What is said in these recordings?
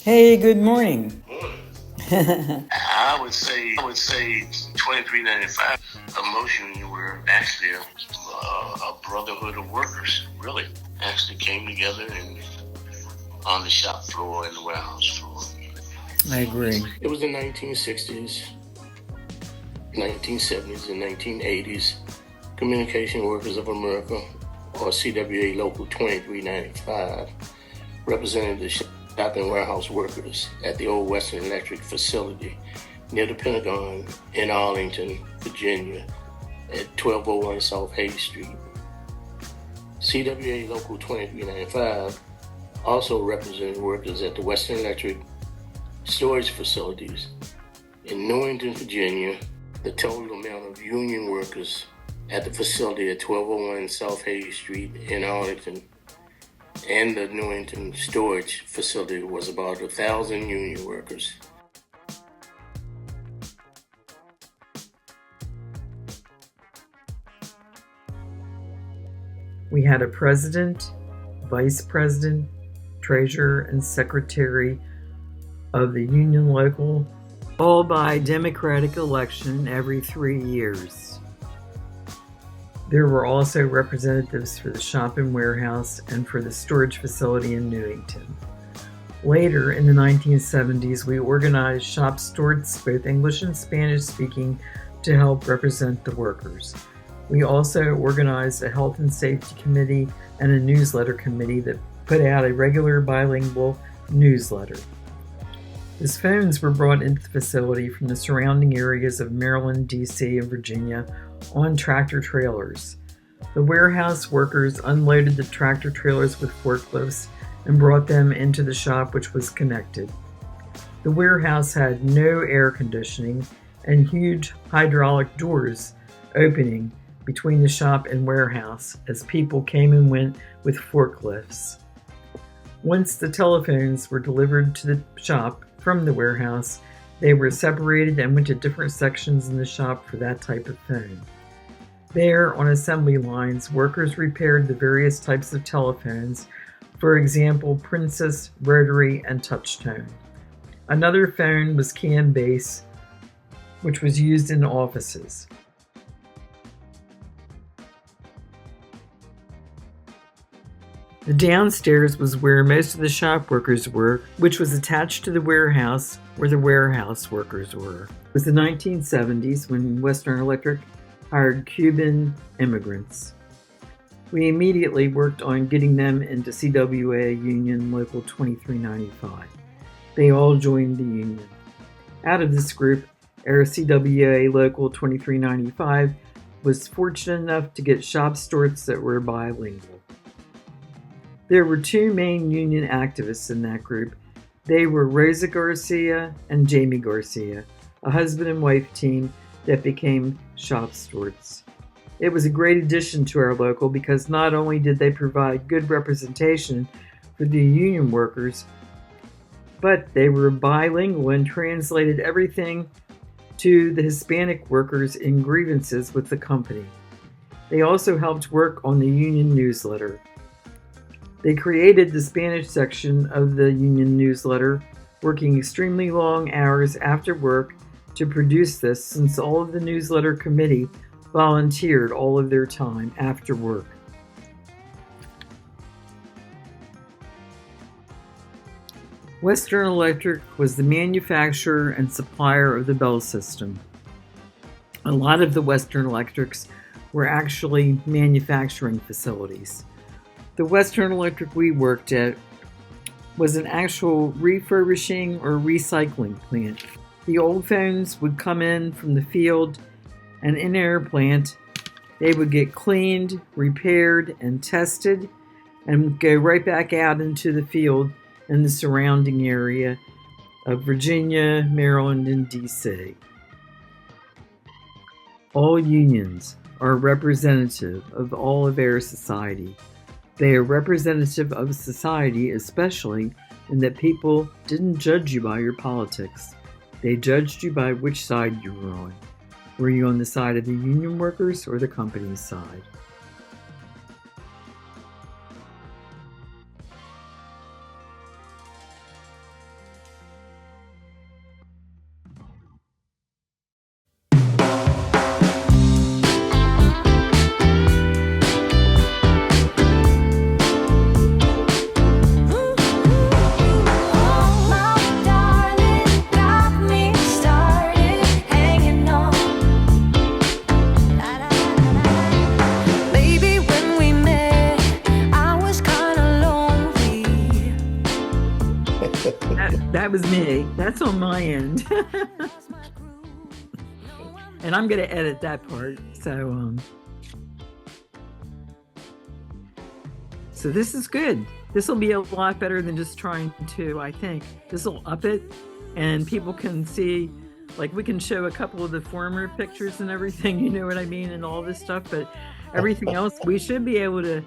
Hey, good morning. I would say $23.95. A motion were actually a brotherhood of workers, really, actually came together and on the shop floor and the warehouse floor. I agree. It was the 1960s, 1970s, and 1980s. Communication Workers of America, or CWA Local 2395, represented the shop and warehouse workers at the old Western Electric facility near the Pentagon in Arlington, Virginia, at 1201 South Hayes Street. CWA Local 2395 also represented workers at the Western Electric storage facilities in Newington, Virginia. The total amount of union workers at the facility at 1201 South Hayes Street in Arlington and the Newington storage facility was about 1,000 union workers. We had a president, vice president, treasurer, and secretary of the Union Local, all by democratic election every 3 years. There were also representatives for the shop and warehouse and for the storage facility in Newington. Later, in the 1970s, we organized shop stewards, both English and Spanish speaking, to help represent the workers. We also organized a health and safety committee and a newsletter committee that put out a regular bilingual newsletter. The phones were brought into the facility from the surrounding areas of Maryland, D.C., and Virginia on tractor trailers. The warehouse workers unloaded the tractor trailers with forklifts and brought them into the shop, which was connected. The warehouse had no air conditioning and huge hydraulic doors opening between the shop and warehouse as people came and went with forklifts. Once the telephones were delivered to the shop from the warehouse, they were separated and went to different sections in the shop for that type of phone. There, on assembly lines, workers repaired the various types of telephones, for example, Princess, Rotary, and Touchtone. Another phone was CAN base, which was used in offices. The downstairs was where most of the shop workers were, which was attached to the warehouse where the warehouse workers were. It was the 1970s when Western Electric hired Cuban immigrants. We immediately worked on getting them into CWA Union Local 2395. They all joined the union. Out of this group, our CWA Local 2395 was fortunate enough to get shop stewards that were bilingual. There were two main union activists in that group. They were Rosa Garcia and Jamie Garcia, a husband and wife team that became shop stewards. It was a great addition to our local because not only did they provide good representation for the union workers, but they were bilingual and translated everything to the Hispanic workers in grievances with the company. They also helped work on the union newsletter. They created the Spanish section of the union newsletter, working extremely long hours after work to produce this, since all of the newsletter committee volunteered all of their time after work. Western Electric was the manufacturer and supplier of the bell system. A lot of the Western Electrics were actually manufacturing facilities. The Western Electric we worked at was an actual refurbishing or recycling plant. The old phones would come in from the field, and in our plant, they would get cleaned, repaired, and tested, and go right back out into the field in the surrounding area of Virginia, Maryland, and D.C. All unions are representative of all of our society. They are representative of society, especially in that people didn't judge you by your politics. They judged you by which side you were on. Were you on the side of the union workers or the company's side? that was me. That's on my end. And I'm going to edit that part. So this is good. This will be a lot better than just trying to, I think. This will up it and people can see, like we can show a couple of the former pictures and everything, you know what I mean, and all this stuff, but everything else we should be able to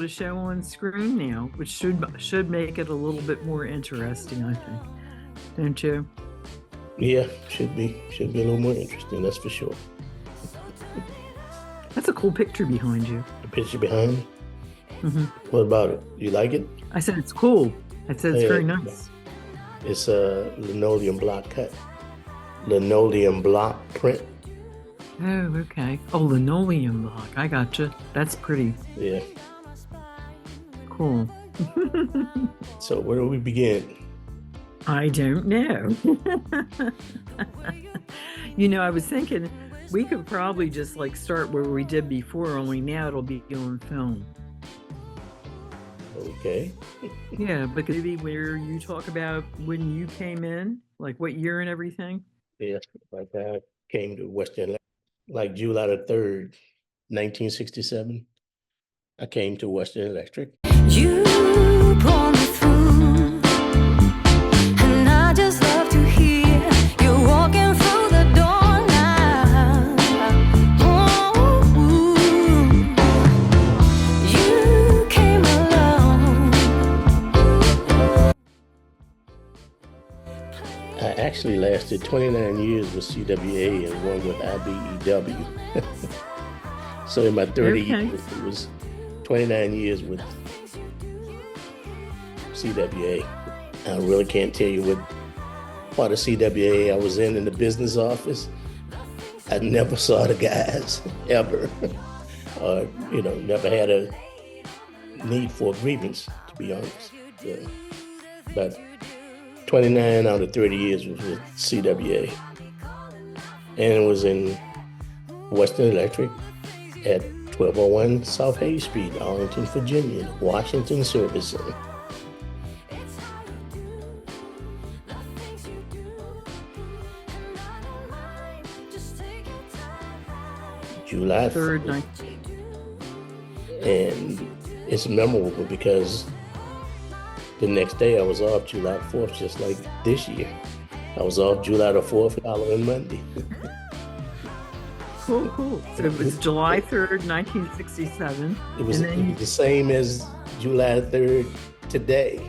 show on screen now, which should make it a little bit more interesting, I think. Don't you? Yeah, should be a little more interesting, that's for sure. That's a cool picture behind you. The picture behind me? Mm-hmm. What about it? You like it? I said it's cool. I said it's very nice. It's a linoleum block cut. Linoleum block print. Oh, okay. Oh, linoleum block. I gotcha. That's pretty. Yeah. Cool. So where do we begin? I don't know. You know, I was thinking we could probably just like start where we did before, only now it'll be on film. Okay. Yeah, but maybe where you talk about when you came in, like what year and everything. Yeah, like I came to Western, like July the 3rd, 1967. I came to Western Electric. You pull me through, and I just love to hear you walking through the door now. Ooh, you came along. I actually lasted 29 years with CWA and one with IBEW. So in my 30 years, it was 29 years with CWA. I really can't tell you what part of CWA I was in the business office. I never saw the guys, ever. Or, never had a need for a grievance, to be honest. Yeah. But 29 out of 30 years was with CWA. And it was in Western Electric at 1201 South Hayes Street, Arlington, Virginia, Washington Service Center. July 3rd. And it's memorable because the next day I was off July 4th, just like this year. I was off July the 4th, following Monday. Cool. So it was July 3rd, 1967. It was the same as July 3rd today.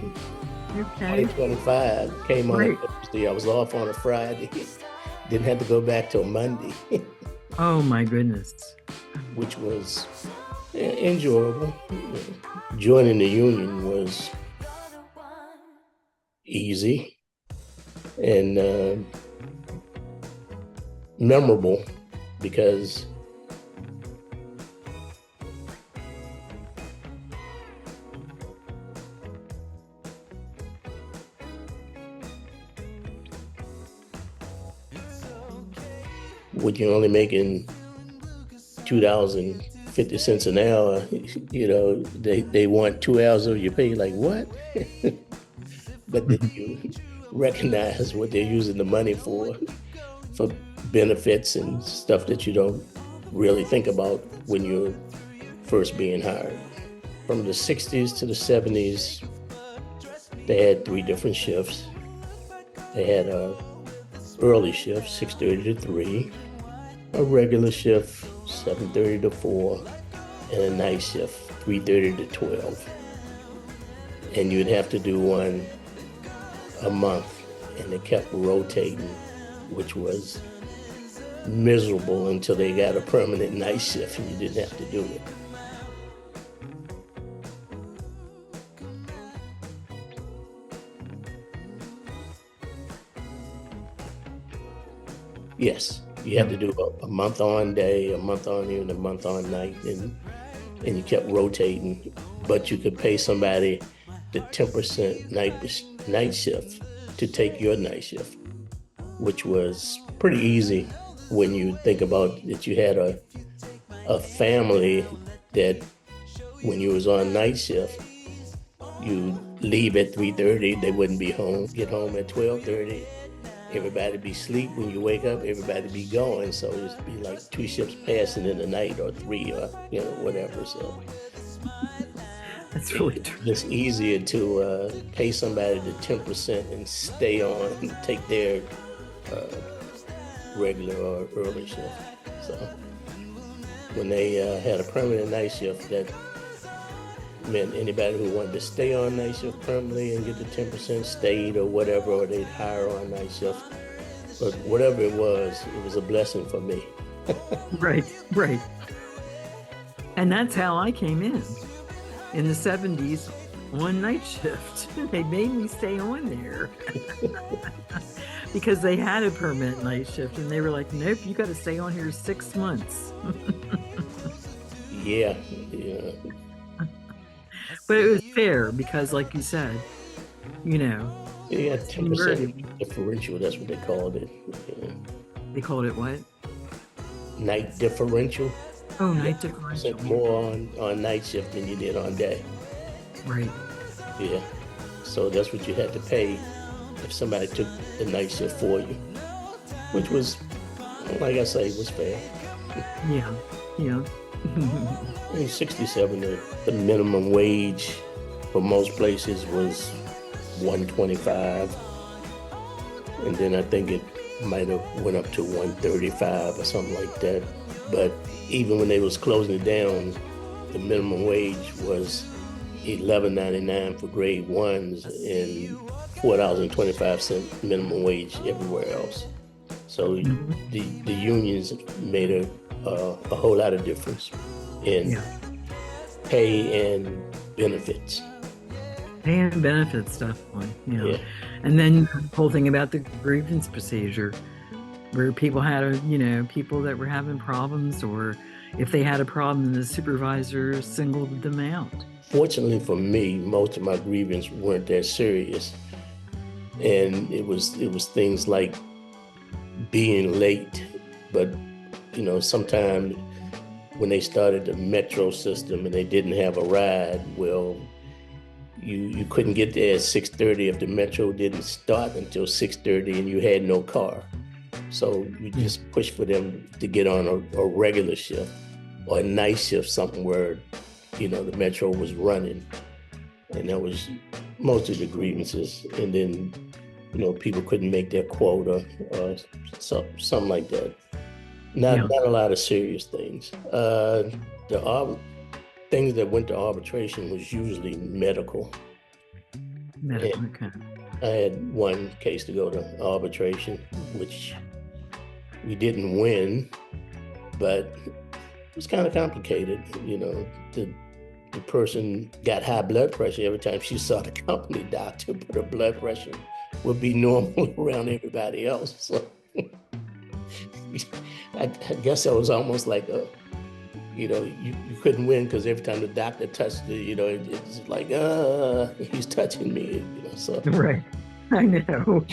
Okay. 2025 came on a Thursday. I was off on a Friday. Didn't have to go back till Monday. Oh my goodness. Which was enjoyable. Joining the union was easy and memorable because when you're only making $2.50 an hour, they want 2 hours of your pay. Like, what? But then you recognize what they're using the money for benefits and stuff that you don't really think about when you're first being hired. From the 60s to the 70s, they had 3 different shifts. They had a early shift, 6:30 to 3, a regular shift, 7:30 to 4, and a night shift, 3:30 to 12. And you'd have to do one a month, and it kept rotating, which was miserable until they got a permanent night shift and you didn't have to do it. Yes, you had to do a month on day, a month on noon, a month on night, and you kept rotating, but you could pay somebody the 10% night shift to take your night shift, which was pretty easy when you think about that you had a family that when you was on night shift, you leave at 3:30, they wouldn't be home. Get home at 12:30. Everybody be asleep. When you wake up, everybody be going. So it'd be like 2 ships passing in the night, or 3, or whatever. So That's really true. it's easier to pay somebody the 10% and stay on and take their regular or early shift. So when they had a permanent night shift, that meant anybody who wanted to stay on night shift permanently and get the 10% stayed, or whatever, or they'd hire on night shift. But whatever it was a blessing for me. Right. And that's how I came in the 70s on night shift. They made me stay on there because they had a permanent night shift, and they were like, nope, you got to stay on here 6 months. Yeah. But it was fair because, like you said, Yeah, 10% differential, that's what they called it. They called it what? Night differential. Oh, night differential. More on night shift than you did on day. Right. Yeah. So that's what you had to pay if somebody took the night shift for you, which was, like I say, was fair. Yeah. In 67, the minimum wage for most places was $125, and then I think it might have went up to $135 or something like that. But even when they was closing it down, the minimum wage was $11.99 for grade 1s and $4.25 minimum wage everywhere else. So the unions made a whole lot of difference in pay and benefits. Pay and benefits, definitely. Yeah. And then the whole thing about the grievance procedure, where people had people that were having problems, or if they had a problem, the supervisor singled them out. Fortunately for me, most of my grievances weren't that serious, and it was things like being late. But sometimes when they started the metro system and they didn't have a ride, well, you couldn't get there at 6:30 if the metro didn't start until 6:30 and you had no car. So you just pushed for them to get on a regular shift or a night shift, something where the metro was running, and that was most of the grievances. And then people couldn't make their quota or something like that. Not a lot of serious things. The things that went to arbitration was usually medical. Okay. I had one case to go to arbitration, which we didn't win, but it was kind of complicated. The person got high blood pressure every time she saw the company doctor, but her blood pressure would be normal around everybody else. So I guess that was almost like you couldn't win because every time the doctor touched it, it's like, he's touching me, so. Right. I know.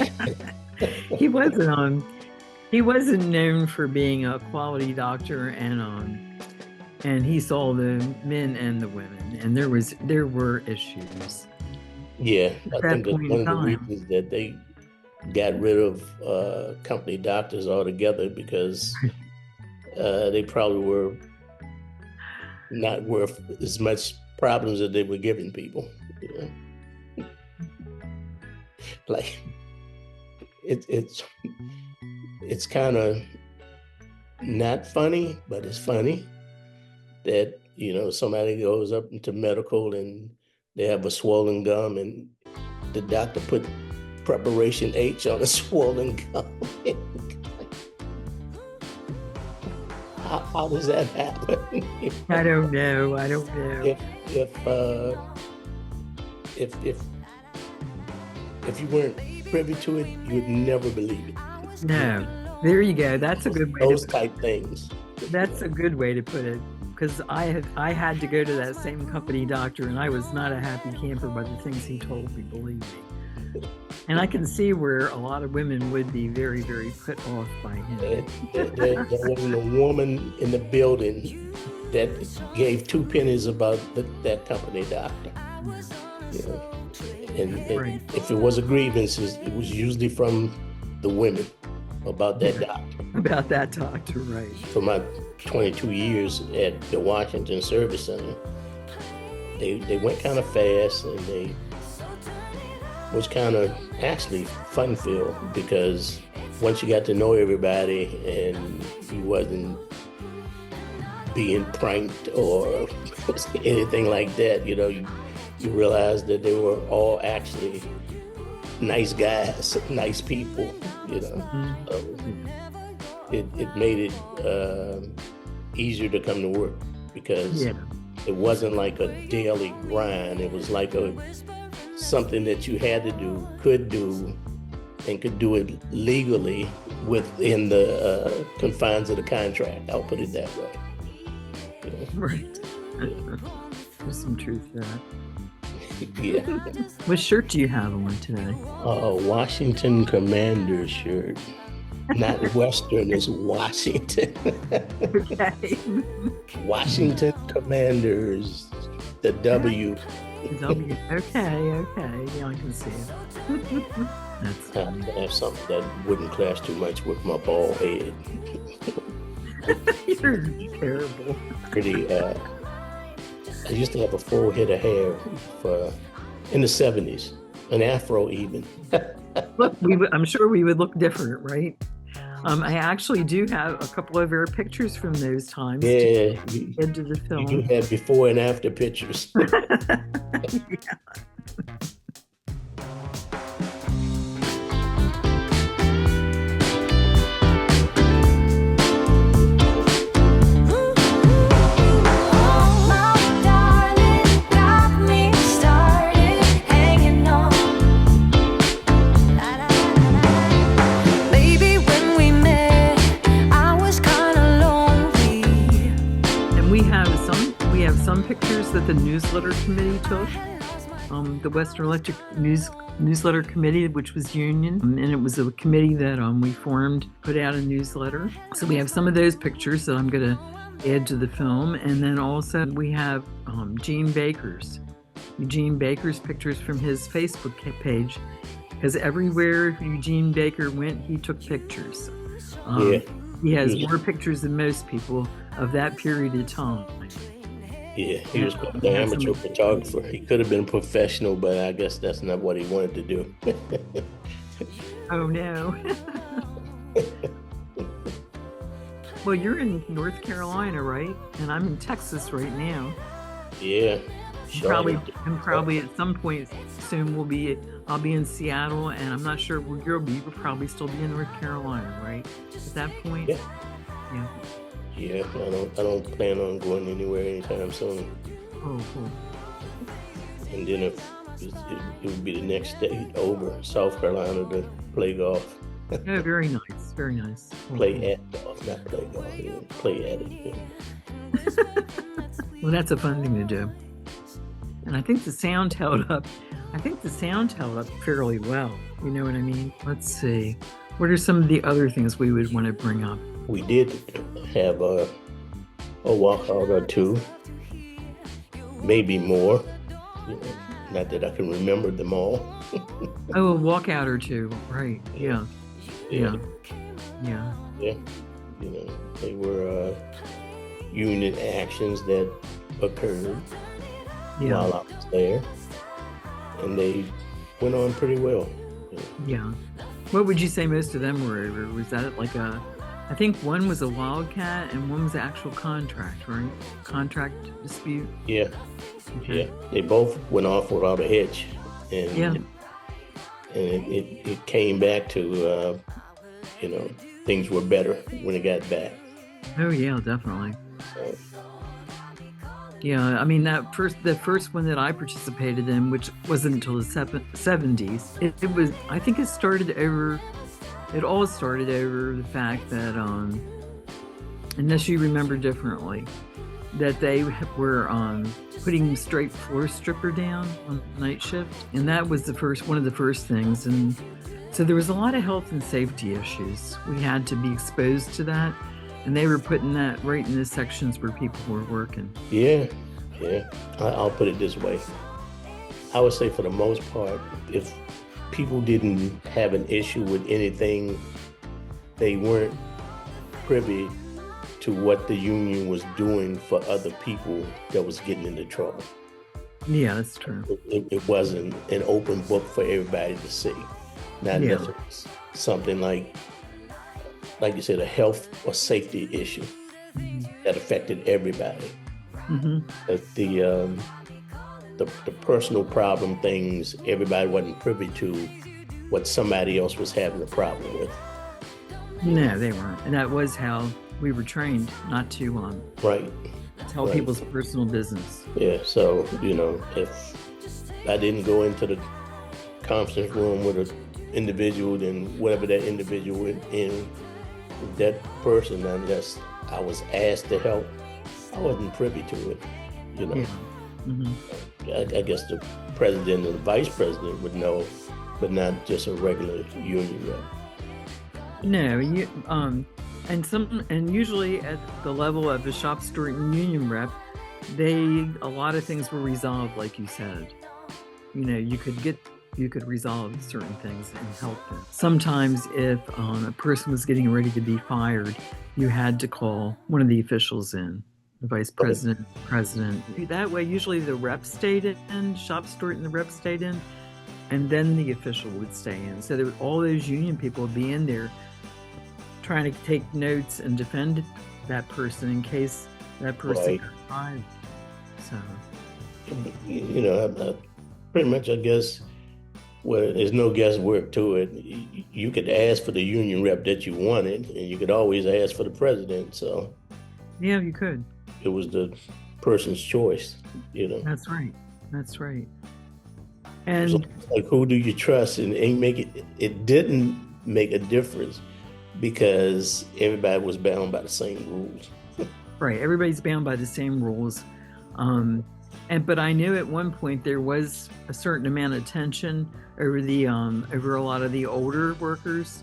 He wasn't known for being a quality doctor, and he saw the men and the women, and there were issues. Yeah, I think that's one of the reasons that they got rid of company doctors altogether, because they probably were not worth as much problems that they were giving people. Like it's kind of not funny, but it's funny that somebody goes up into medical and they have a swollen gum, and the doctor put preparation H on a swollen gum. How does that happen? I don't know. If you weren't privy to it, you would never believe it. No. There you go. That's a good way. Those type things. That's a good way to put it. Because I had to go to that same company doctor, and I was not a happy camper by the things he told me, believe me. And I can see where a lot of women would be very, very put off by him. There wasn't a woman in the building that gave 2 pennies about that company doctor. Right. if it was a grievance, it was usually from the women about that doctor. About that doctor, right. For my 22 years at the Washington Service Center, they went kind of fast, and they was kind of actually fun-filled, because once you got to know everybody and you wasn't being pranked or anything like that, you realized that they were all actually nice guys, nice people, So it made it easier to come to work, because it wasn't like a daily grind. It was like something that you had to do, could do, and could do it legally within the confines of the contract. I'll put it that way. Right. There's some truth to that. Yeah. What shirt do you have on today? Washington Commanders shirt. Not Western, it's Washington. Okay. Washington Commanders, the W. Okay. Yeah, I can see it. That's I have to have something that wouldn't clash too much with my bald head. You're terrible. Pretty, I used to have a full head of hair in the 70s, an afro even. Look, I'm sure we would look different, right? I actually do have a couple of our pictures from those times. Yeah, into the film. You do have before and after pictures. Yeah. Some pictures that the newsletter committee took, the Western Electric Newsletter Committee, which was union, and it was a committee that we formed, put out a newsletter. So we have some of those pictures that I'm going to add to the film, and then also we have Eugene Baker's pictures from his Facebook page, because everywhere Eugene Baker went, he took pictures. He has more pictures than most people of that period of time. Yeah, he was called the amateur photographer. He could have been professional, but I guess that's not what he wanted to do. Oh, no. Well, you're in North Carolina, right? And I'm in Texas right now. Yeah. Probably at some point soon I'll be in Seattle, and I'm not sure where you'll be. You'll probably still be in North Carolina, right? At that point? Yeah. Yeah. Yeah, I don't plan on going anywhere anytime soon. Oh, cool. And then it would be the next state over, South Carolina, to play golf. Oh, very nice, very nice. Play at golf, not play golf. Yeah, play at it. Yeah. Well, that's a fun thing to do. And I think the sound held up. Fairly well. You know what I mean? Let's see. What are some of the other things we would want to bring up? We did have a walkout or two, maybe more. Not that I can remember them all. Oh, a walkout or two, right? Yeah. Yeah. They were union actions that occurred while I was there, and they went on pretty well. Yeah. What would you say most of them were? Was that like I think one was a wildcat and one was an actual contract, right? Contract dispute? Yeah. Okay. Yeah. They both went off without a hitch. And it came back to, things were better when it got back. Oh, yeah, definitely. So. Yeah, I mean, the first one that I participated in, which wasn't until the 70s, it was, I think it all started over the fact that, unless you remember differently, that they were putting straight floor stripper down on night shift. And that was one of the first things. And so there was a lot of health and safety issues. We had to be exposed to that. And they were putting that right in the sections where people were working. Yeah. I'll put it this way. I would say for the most part, if people didn't have an issue with anything, they weren't privy to what the union was doing for other people that was getting into trouble. Yeah, that's true. It wasn't an open book for everybody to see. Not unless it was something like you said, a health or safety issue that affected everybody. But the personal problem things, everybody wasn't privy to what somebody else was having a problem with. No, they weren't. And that was how we were trained, not to Right. tell people's personal business. Yeah, so, if I didn't go into the conference room with an individual, then whatever that individual in that person, unless I was asked to help, I wasn't privy to it, Yeah. I guess the president and the vice president would know, but not just a regular union rep. No, and usually at the level of the shop steward and union rep, a lot of things were resolved, like you said. You could resolve certain things and help them. Sometimes if a person was getting ready to be fired, you had to call one of the officials in, the vice president, president. That way, usually the rep stayed in, shop steward and the rep stayed in, and then the official would stay in. So all those union people would be in there trying to take notes and defend that person in case that person got fired. So, pretty much, I guess, well, there's no guesswork to it. You could ask for the union rep that you wanted, and you could always ask for the president. So, yeah, you could. It was the person's choice, That's right. That's right. And so, like, who do you trust? And it didn't make a difference because everybody was bound by the same rules. Right, everybody's bound by the same rules. But I knew at one point there was a certain amount of tension over over a lot of the older workers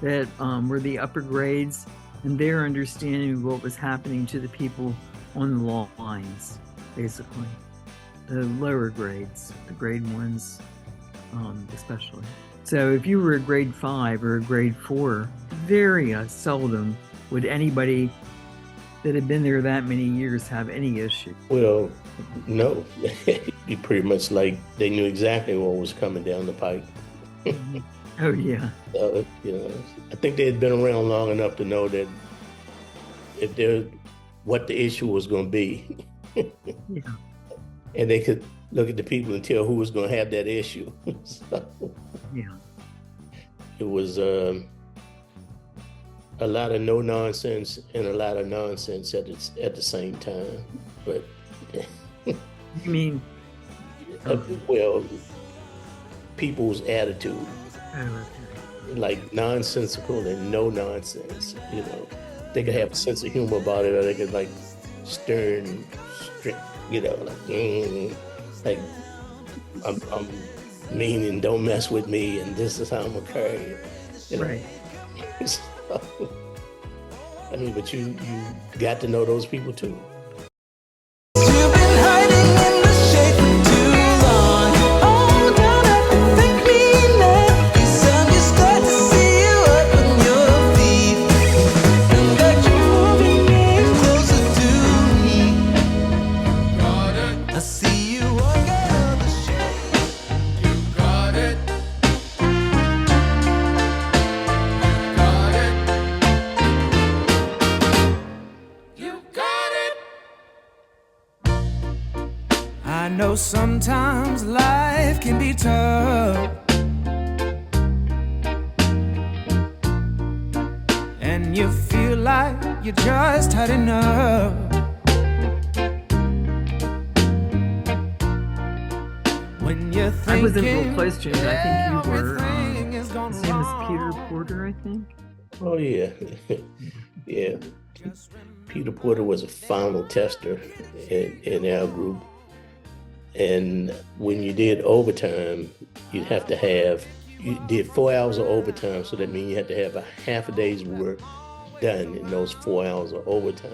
that were the upper grades, and their understanding of what was happening to the people on the lines, basically. The lower grades, the grade ones especially. So if you were a grade 5 or a grade 4, very seldom would anybody that had been there that many years have any issue. Well, no. You pretty much they knew exactly what was coming down the pike. Oh, yeah. I think they had been around long enough to know that what the issue was going to be. Yeah. And they could look at the people and tell who was going to have that issue. So, yeah. It was a lot of no nonsense and a lot of nonsense at the same time. But you mean? Well, people's attitude, Okay. Nonsensical and no nonsense. They could have a sense of humor about it, or they could stern, strict. I'm mean and don't mess with me, and this is how I'm gonna carry it. Right. So, but you got to know those people too. You've been hiding in the shade for too long. Oh, don't have to thank me now. Yes, I'm just glad to see you up on your feet, and that you're moving in closer to me. I see you walk out of the shade. You got it. You got it. I know sometimes life can be tough, and you feel like you just had enough. When you're I wasn't real thinking close to it. I think you were. everything is gone His name is wrong. Peter Porter, I think. Oh yeah, yeah. Peter Porter was a final tester in our group, and when you did overtime, you did 4 hours of overtime, so that means you had to have a half a day's work done in those 4 hours of overtime.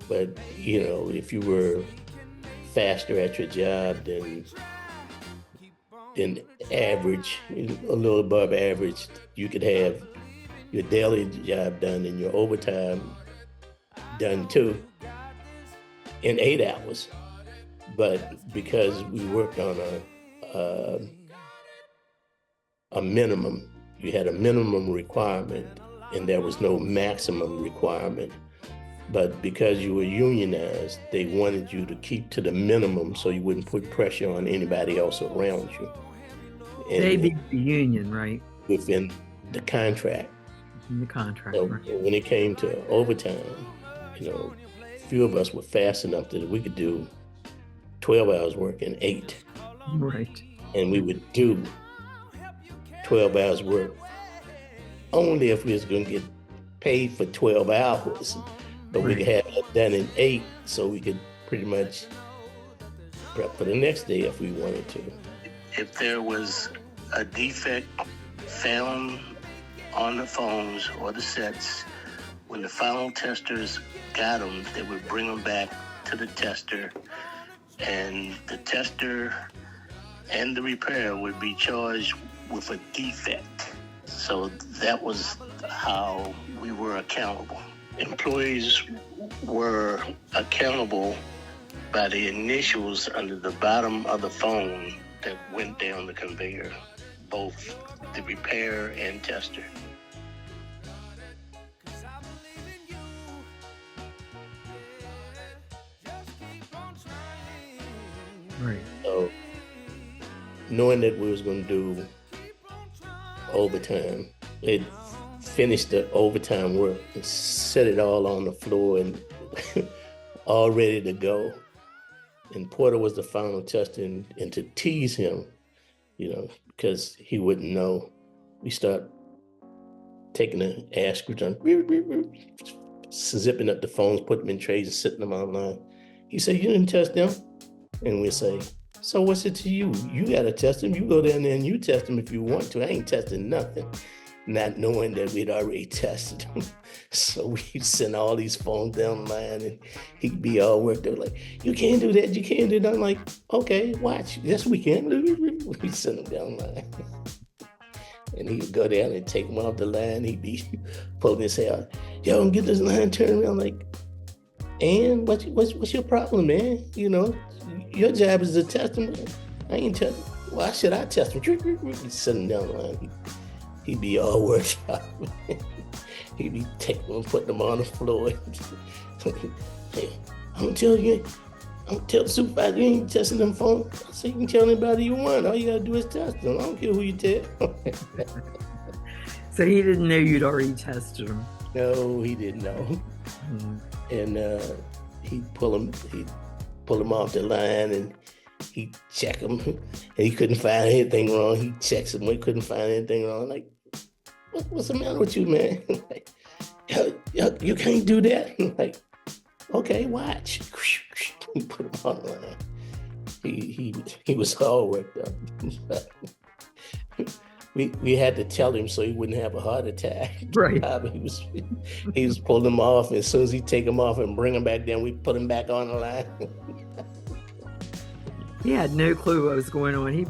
But if you were faster at your job, then in average, a little above average, you could have your daily job done and your overtime done too in 8 hours. But because we worked on a minimum, you had a minimum requirement and there was no maximum requirement. But because you were unionized, they wanted you to keep to the minimum so you wouldn't put pressure on anybody else around you. They And beat the union, right? within the contract. In the contract, So right? when it came to overtime, a few of us were fast enough that we could do 12 hours work in 8. Right. And we would do 12 hours work only if we was going to get paid for 12 hours. But we could have it done in 8 so we could pretty much prep for the next day if we wanted to. If there was a defect found on the phones or the sets, when the final testers got them, they would bring them back to the tester, and the tester and the repairer would be charged with a defect. So that was how we were accountable. Employees were accountable by the initials under the bottom of the phone that went down the conveyor, both the repairer and tester. Right. So knowing that we was going to do overtime, it finished the overtime work and set it all on the floor and all ready to go. And Porter was the final tester, and to tease him, because he wouldn't know, we start taking an ash screwdriver, zipping up the phones, putting them in trays and sitting them online. He said, "You didn't test them?" And we say, "So what's it to you? You got to test them. You go down there and you test them if you want to. I ain't testing nothing." Not knowing that we'd already tested them. So we send all these phones down the line and he'd be all worked up like, "You can't do that. You can't do that." I'm like, "Okay, watch. Yes, we can." We send them down the line. And he would go down and take them off the line. He'd be pulling his hair out. "Yo, get this line turned around." Like, "And what's your problem, man? Your job is to test them. I ain't testing. Why should I test them?" He'd send them down the line. He'd be all worked out. He'd be taking them, putting them on the floor. "Hey, I'm gonna tell the supervisor you ain't testing them phones." I say, "You can tell anybody you want. All you gotta do is test them. I don't care who you tell." So he didn't know you'd already tested them. No, he didn't know. Mm-hmm. And he'd pull them off the line and he'd check them. And he couldn't find anything wrong. He checks them. He couldn't find anything wrong. Like, what's the matter with you, man? Like, you can't do that. Like, "Okay, watch." He put him on the line. He was all worked up. We had to tell him so he wouldn't have a heart attack. Right. He was pulling them off, and as soon as he take them off and bring them back down, we put him back on the line. He had no clue what was going on. He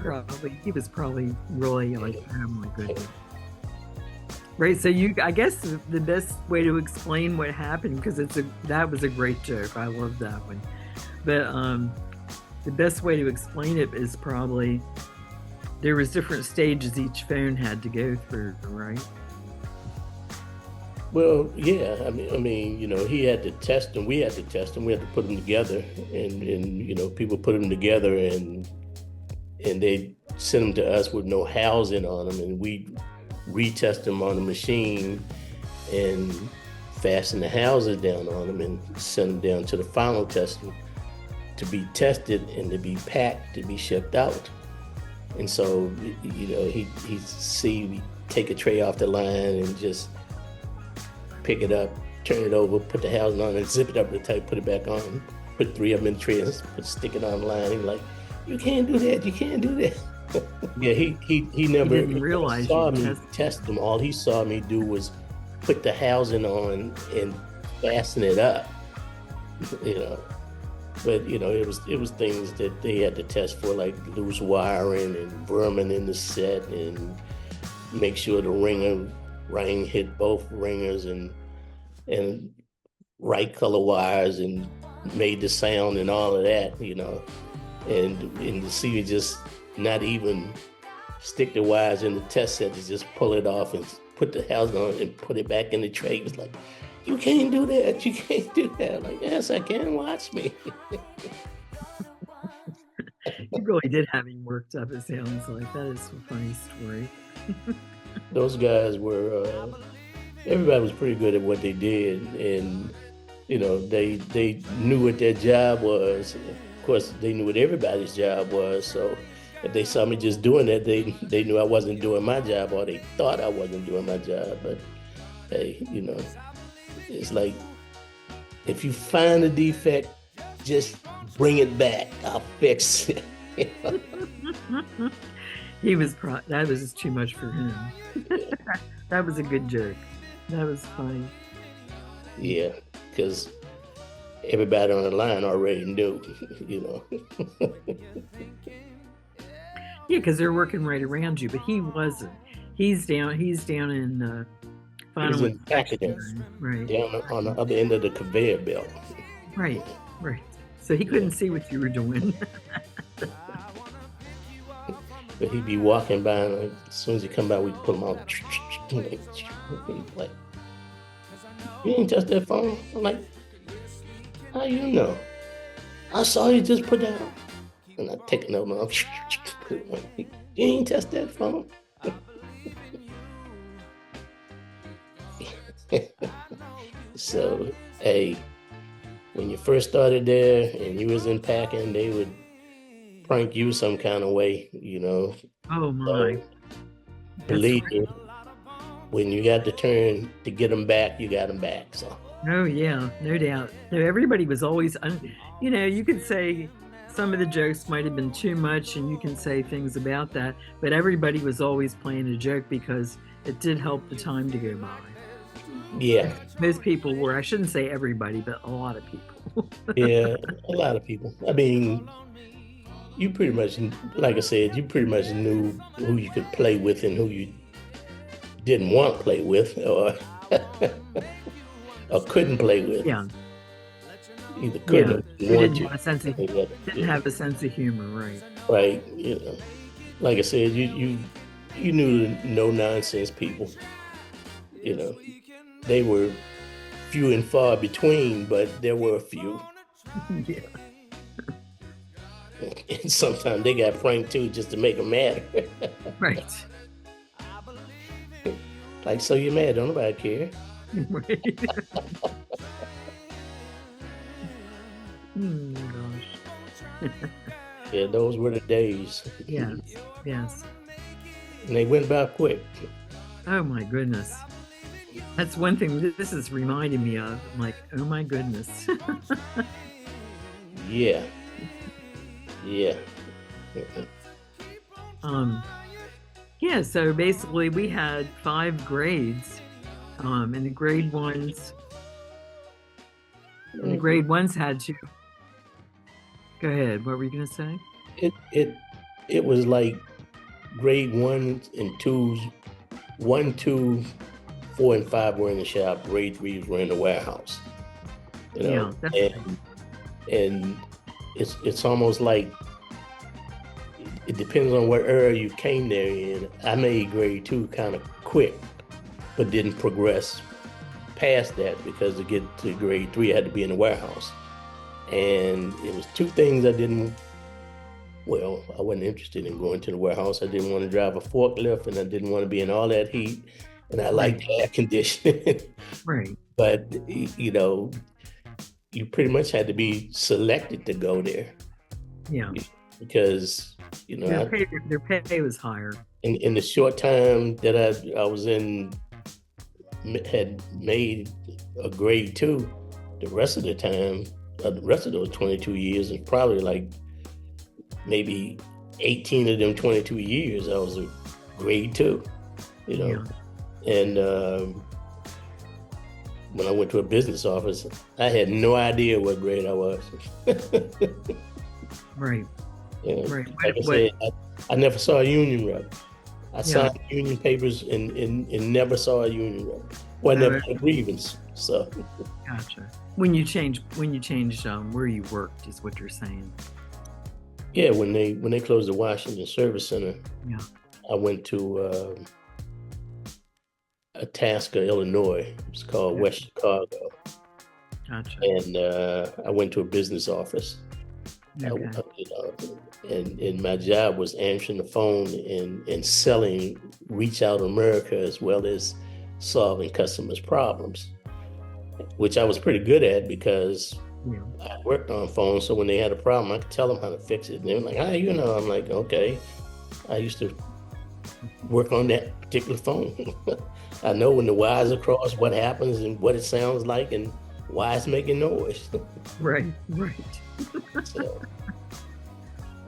was probably really like, "Oh my goodness." Right. So I guess the best way to explain what happened, because that was a great joke. I love that one. But the best way to explain it is probably there was different stages each phone had to go through, right? Well, yeah. I mean, he had to test them. We had to test them. We had to put them together, and people put them together, and they send them to us with no housing on them, and we retest them on the machine and fasten the houses down on them and send them down to the final testing to be tested and to be packed to be shipped out. And so, he'd see we take a tray off the line and just pick it up, turn it over, put the housing on and zip it up real tight, put it back on, put 3 of them in the tray and stick it on the line. He's like, "You can't do that. You can't do that." Yeah, he never didn't realize saw me test them. All he saw me do was put the housing on and fasten it up, But it was things that they had to test for, like loose wiring and vermin in the set, and make sure the ring hit both ringers, and right color wires, and made the sound and all of that, and to see you just not even stick the wires in the test set, to just pull it off and put the housing on and put it back in the tray. It was like, you can't do that. You can't do that. I'm like, yes, I can. Watch me. You really did have him worked up, it sounds like. That is a funny story. Those guys were, everybody was pretty good at what they did. And, they knew what their job was. Of course, they knew what everybody's job was. So if they saw me just doing that, they knew I wasn't doing my job, or they thought I wasn't doing my job. But hey, it's like, if you find a defect, just bring it back. I'll fix it. That was just too much for him. That was a good joke. That was funny. Yeah, because everybody on the line already knew, Yeah, because they're working right around you, but he wasn't. He's down in final inspection. Right. Down on the other end of the conveyor belt. Right. So he couldn't see what you were doing. But he'd be walking by, and as soon as he come by, we'd pull him out. Like, you ain't touch that phone? I'm like, how you know? I saw you just put that on. And I take another one. You ain't touch that phone? So, hey, when you first started there and you was in packing, they would prank you some kind of way, Oh my. Believe me, when you got the turn to get them back, you got them back. So. Oh yeah, no doubt. No, everybody was always, you could say some of the jokes might have been too much, and you can say things about that, but everybody was always playing a joke because it did help the time to go by. Yeah. Most people were, I shouldn't say everybody, but a lot of people. Yeah, a lot of people. I mean, you pretty much, like I said, you pretty much knew who you could play with and who you didn't want to play with, or couldn't play with. Yeah. Either couldn't or didn't have a sense of humor, right? Right. Like I said, you knew the no nonsense people. They were few and far between, but there were a few. Yeah. And sometimes they got pranked too, just to make them mad. Right. Like, so you're mad? Don't nobody care. Right. Gosh. Yeah, those were the days. Yeah. Yes. And they went by quick. Oh my goodness. That's one thing this is reminding me of. I'm like, oh my goodness. Yeah. Yeah, so basically we had 5 grades. And the grade ones had to. Go ahead. What were you gonna say? It was like grade 1 and 2s, 1, 2, 4, and 5 were in the shop. Grade 3s were in the warehouse. Yeah, and it's almost like it depends on what era you came there in. I made grade 2 kind of quick, but didn't progress past that, because to get to grade 3, I had to be in the warehouse. And it was 2 things I wasn't interested in going to the warehouse. I didn't want to drive a forklift, and I didn't want to be in all that heat, and I liked air conditioning. Right. But, you pretty much had to be selected to go there. Yeah. Because, their pay was higher. In the short time that I was in, had made a grade 2, the rest of the time, the rest of those 22 years, and probably like maybe 18 of them 22 years, I was a grade 2, Yeah. And when I went to a business office, I had no idea what grade I was. Right. And Right. like I What? said, I never saw a union rep. I Yeah. signed union papers and never saw a union rep. Well, I Oh, never had a grievance. So gotcha. When you changed where you worked is what you're saying. yeah, when they closed the Washington Service Center, Yeah. I went to Itasca, Illinois. It's called Yeah. West Chicago, Gotcha. and I went to a business office. Okay. You know, and my job was answering the phone and selling Reach Out America as well as solving customers' problems, which I was pretty good at because Yeah. I worked on phones. So when they had a problem, I could tell them how to fix it. And they were like, "How you know?" I'm like, "Okay, I used to work on that particular phone. I know when the wires are crossed, what happens and what it sounds like and why it's making noise." Right. Right. So,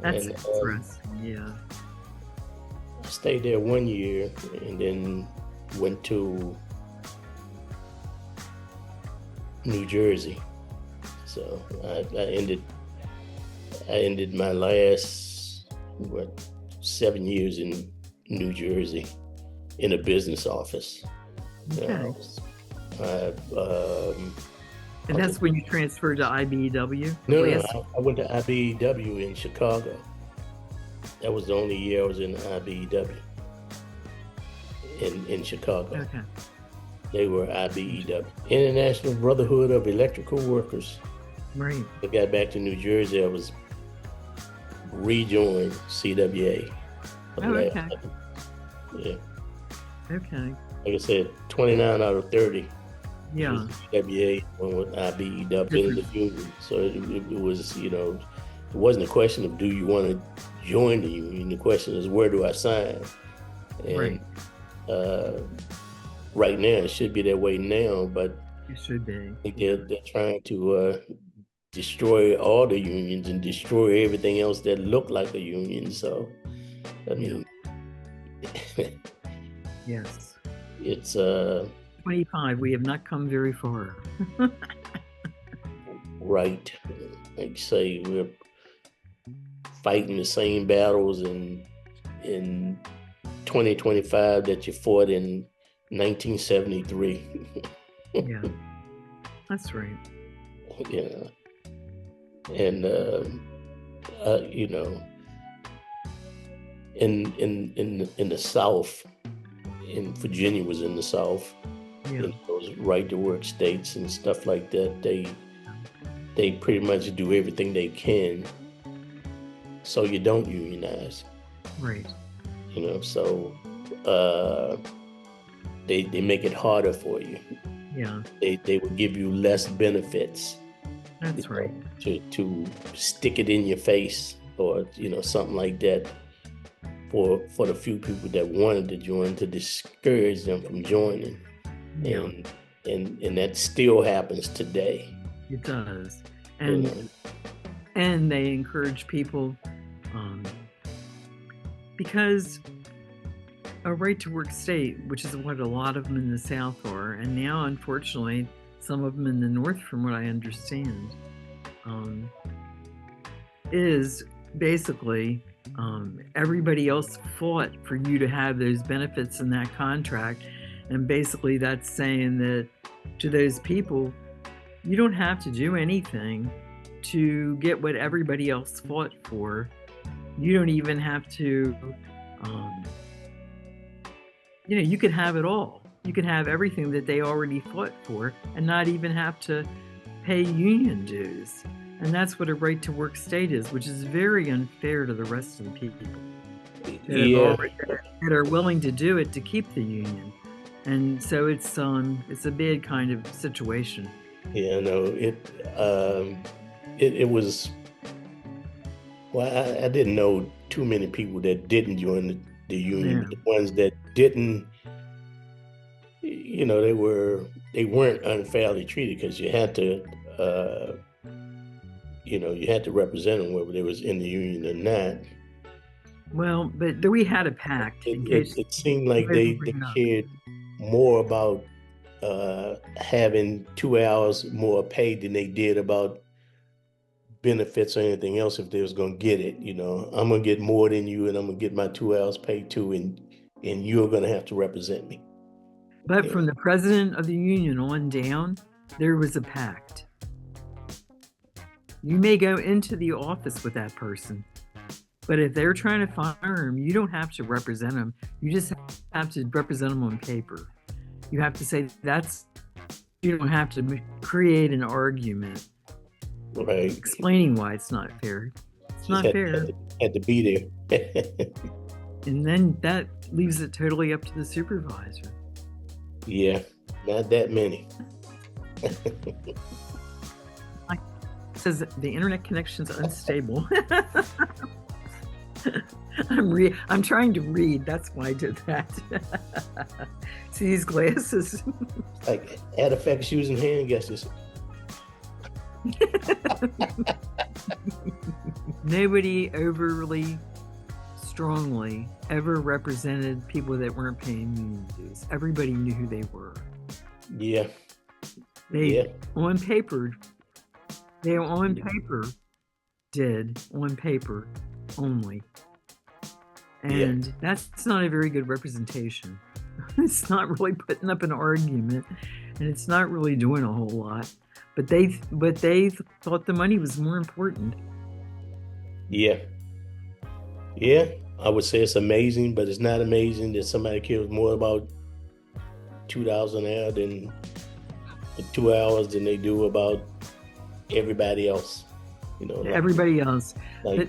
That's and interesting. Yeah. I stayed there 1 year and then went to New Jersey. So I ended my last 7 years in New Jersey in a business office. Okay. Um, And that's when you transferred to IBEW? no, Yes. I went to IBEW in Chicago. That was the only year I was in IBEW in Chicago. Okay. They were IBEW, International Brotherhood of Electrical Workers. Right. I got back to New Jersey. I was rejoined CWA. Oh, okay. Yeah. Okay. Like I said, 29 out of 30 Yeah. was CWA, one with IBEW in the union. So it was, you know, it wasn't a question of do you want to join the union. The question is where do I sign? And Right. Right now it should be that way now, but It should be. I think they're trying to destroy all the unions and destroy everything else that looked like a union. So, I mean, Yes. it's 25. We have not come very far. right. Like you say, we're fighting the same battles in 2025 that you fought in 1973. Yeah. That's right. Yeah. And you know, in the South, in Virginia was in the South, Yeah. in those right to work states and stuff like that, they pretty much do everything they can so you don't unionize. Right. You know, so they make it harder for you. Yeah. They will give you less benefits. That's right. To stick it in your face or, you know, something like that for the few people that wanted to join, to discourage them from joining. Yeah. And that still happens today. It does. You know? And they encourage people because a right to work state, which is what a lot of them in the South are, and now unfortunately some of them in the North, from what I understand, is basically everybody else fought for you to have those benefits in that contract. And basically that's saying that to those people, you don't have to do anything to get what everybody else fought for. You don't even have to, you know, you could have it all. You could have everything that they already fought for and not even have to pay union dues. And that's what a right to work state is, which is very unfair to the rest of the people that are willing to do it to keep the union. And so it's a bad kind of situation. Yeah, no, it was. Well, I didn't know too many people that didn't join the union. Yeah. The ones that didn't, you know, they weren't unfairly treated because you had to, you know, you had to represent them whether they was in the union or not. Well, but we had a pact in case It seemed like they bring it up. cared more about having 2 hours more pay than they did about benefits or anything else if they was gonna get it. I'm gonna get more than you, and I'm gonna get my 2 hours paid too, and you're gonna have to represent me. But from the president of the union on down, there was a pact. You may go into the office with that person, but if they're trying to fire him, you don't have to represent him. You just have to represent him on paper. You have to say you don't have to create an argument. Right. Explaining why it's not fair. It's not fair. Had to be there. And then that leaves it totally up to the supervisor. Yeah, not that many. It says the internet connection's unstable. I'm trying to read. That's why I did that. See these glasses? Like artifacts using hand gestures. Nobody overly strongly ever represented people that weren't paying union dues. Everybody knew who they were. Yeah. On paper did on paper only. And that's not a very good representation. It's not really putting up an argument, and it's not really doing a whole lot. But they thought the money was more important. Yeah. Yeah. I would say it's amazing, but it's not amazing that somebody cares more about $2 an hour than 2 hours than they do about everybody else. Everybody else. I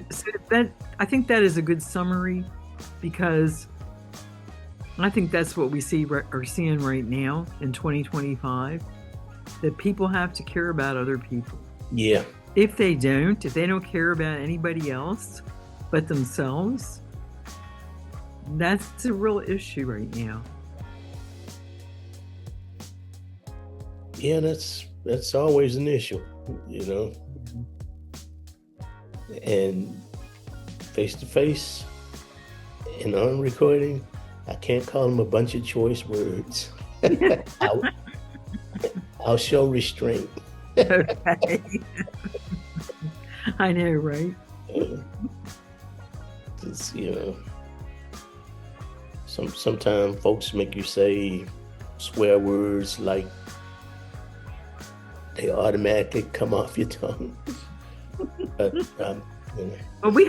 think that is a good summary, because I think that's what we are seeing right now in 2025, that people have to care about other people. Yeah. If they don't care about anybody else but themselves, that's a real issue right now. Yeah, that's always an issue, And face to face and on recording, I can't call them a bunch of choice words. I'll show restraint. Okay. I know, right? Sometimes folks make you say swear words like they automatically come off your tongue. But Well, we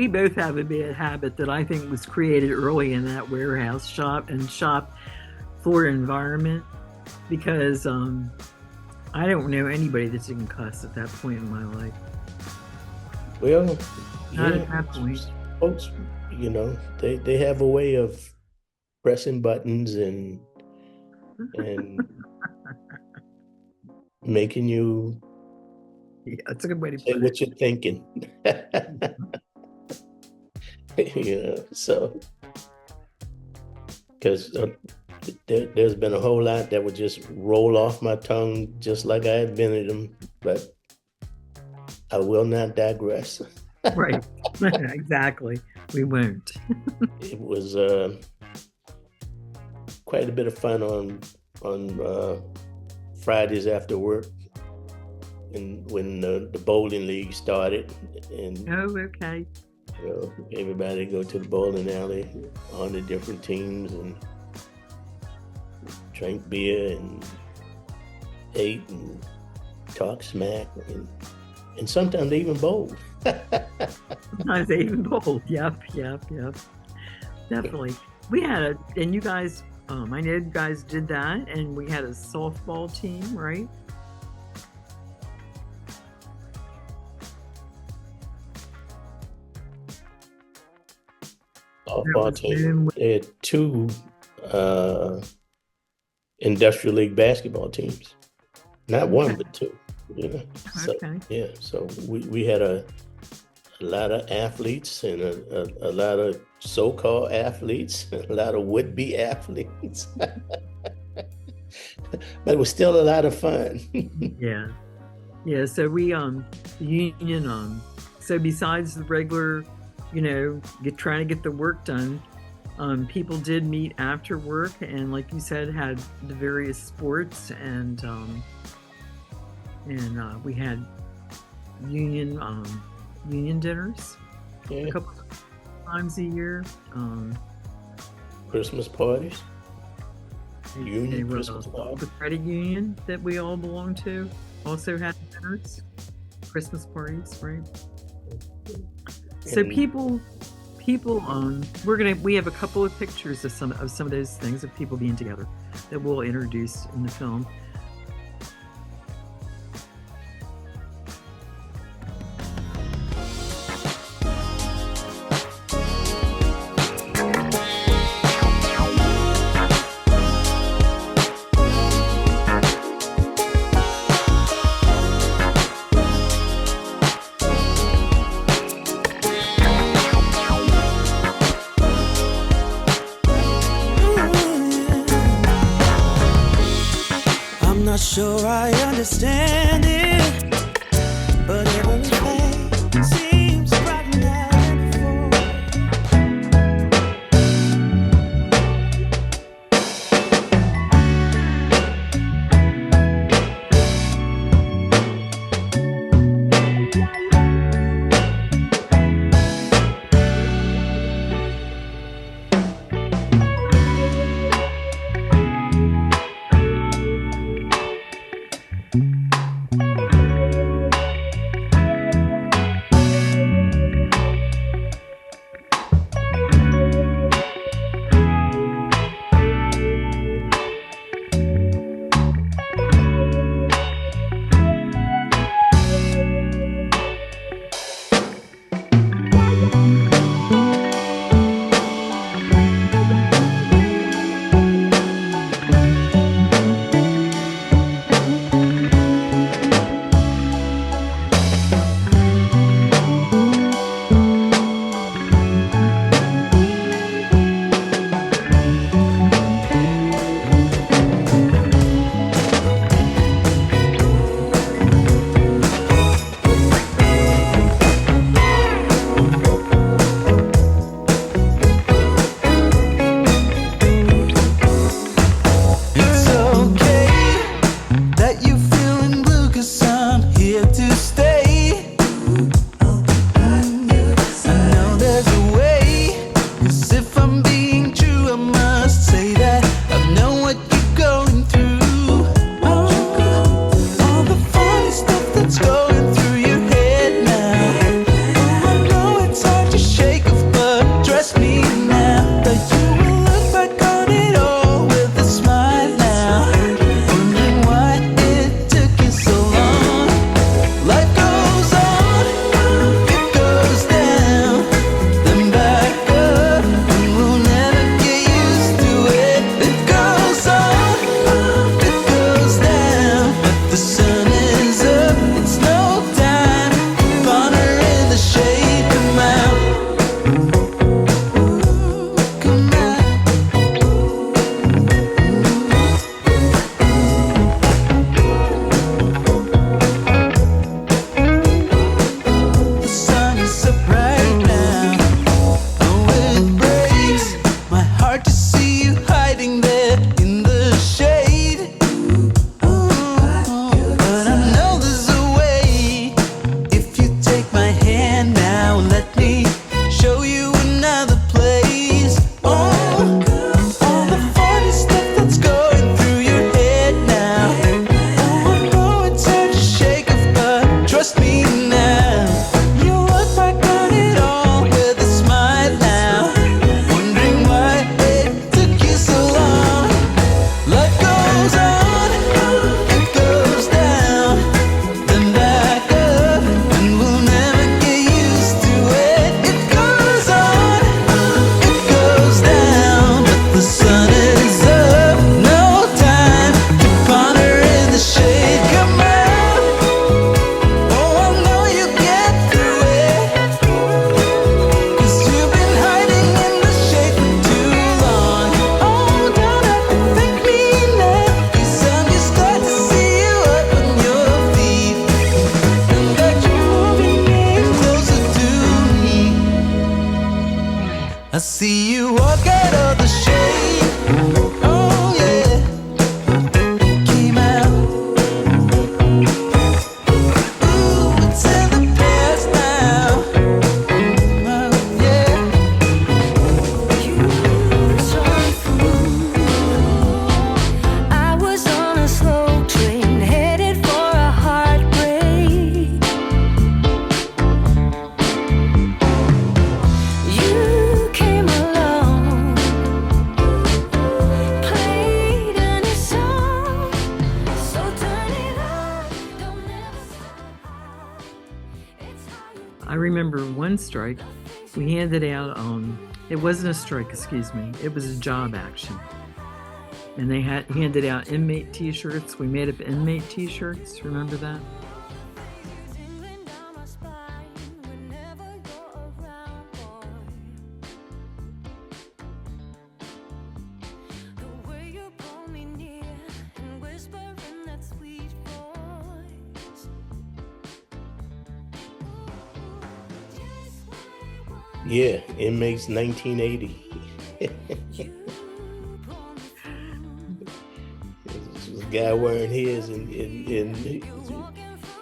both have a bad habit that I think was created early in that warehouse shop floor environment, because I don't know anybody that didn't cuss at that point in my life. Well, not at that point. Folks, they have a way of pressing buttons and making you that's a good way to say put what you're thinking. So because there's been a whole lot that would just roll off my tongue just like I invented them, but I will not digress. Right. Exactly. We won't. It was quite a bit of fun on Fridays after work, and when the bowling league started, and okay. Everybody go to the bowling alley on the different teams and drank beer and ate and talked smack, and sometimes they even bowled. Sometimes they even bowled. Yep. Definitely. We had and you guys, I know you guys did that, and we had a softball team, right? Softball team. They had two industrial league basketball teams. Not one, but two. So, okay. So we had a lot of athletes and a lot of so-called athletes, a lot of would-be athletes. But it was still a lot of fun. Yeah. So we the union so besides the regular, trying to get the work done, People did meet after work, and like you said, had the various sports, and we had union dinners a couple times a year. Christmas parties. Union The Christmas parties. credit union that we all belong to also had dinners, Christmas parties, right? So And people we have a couple of pictures of some of those things of people being together that we'll introduce in the film. I'm not sure I understand it, but everything seems brighter now than before. I remember one strike, we handed out, it wasn't a strike, excuse me, it was a job action. And they had handed out inmate t-shirts. We made up inmate t-shirts. Remember that? Tingling down my spine whenever you're around, boy. The way you pull me near and whisper in that sweet voice. Just what I want. Yeah, Inmates 1980. You pull me through. This was a guy wearing his, and he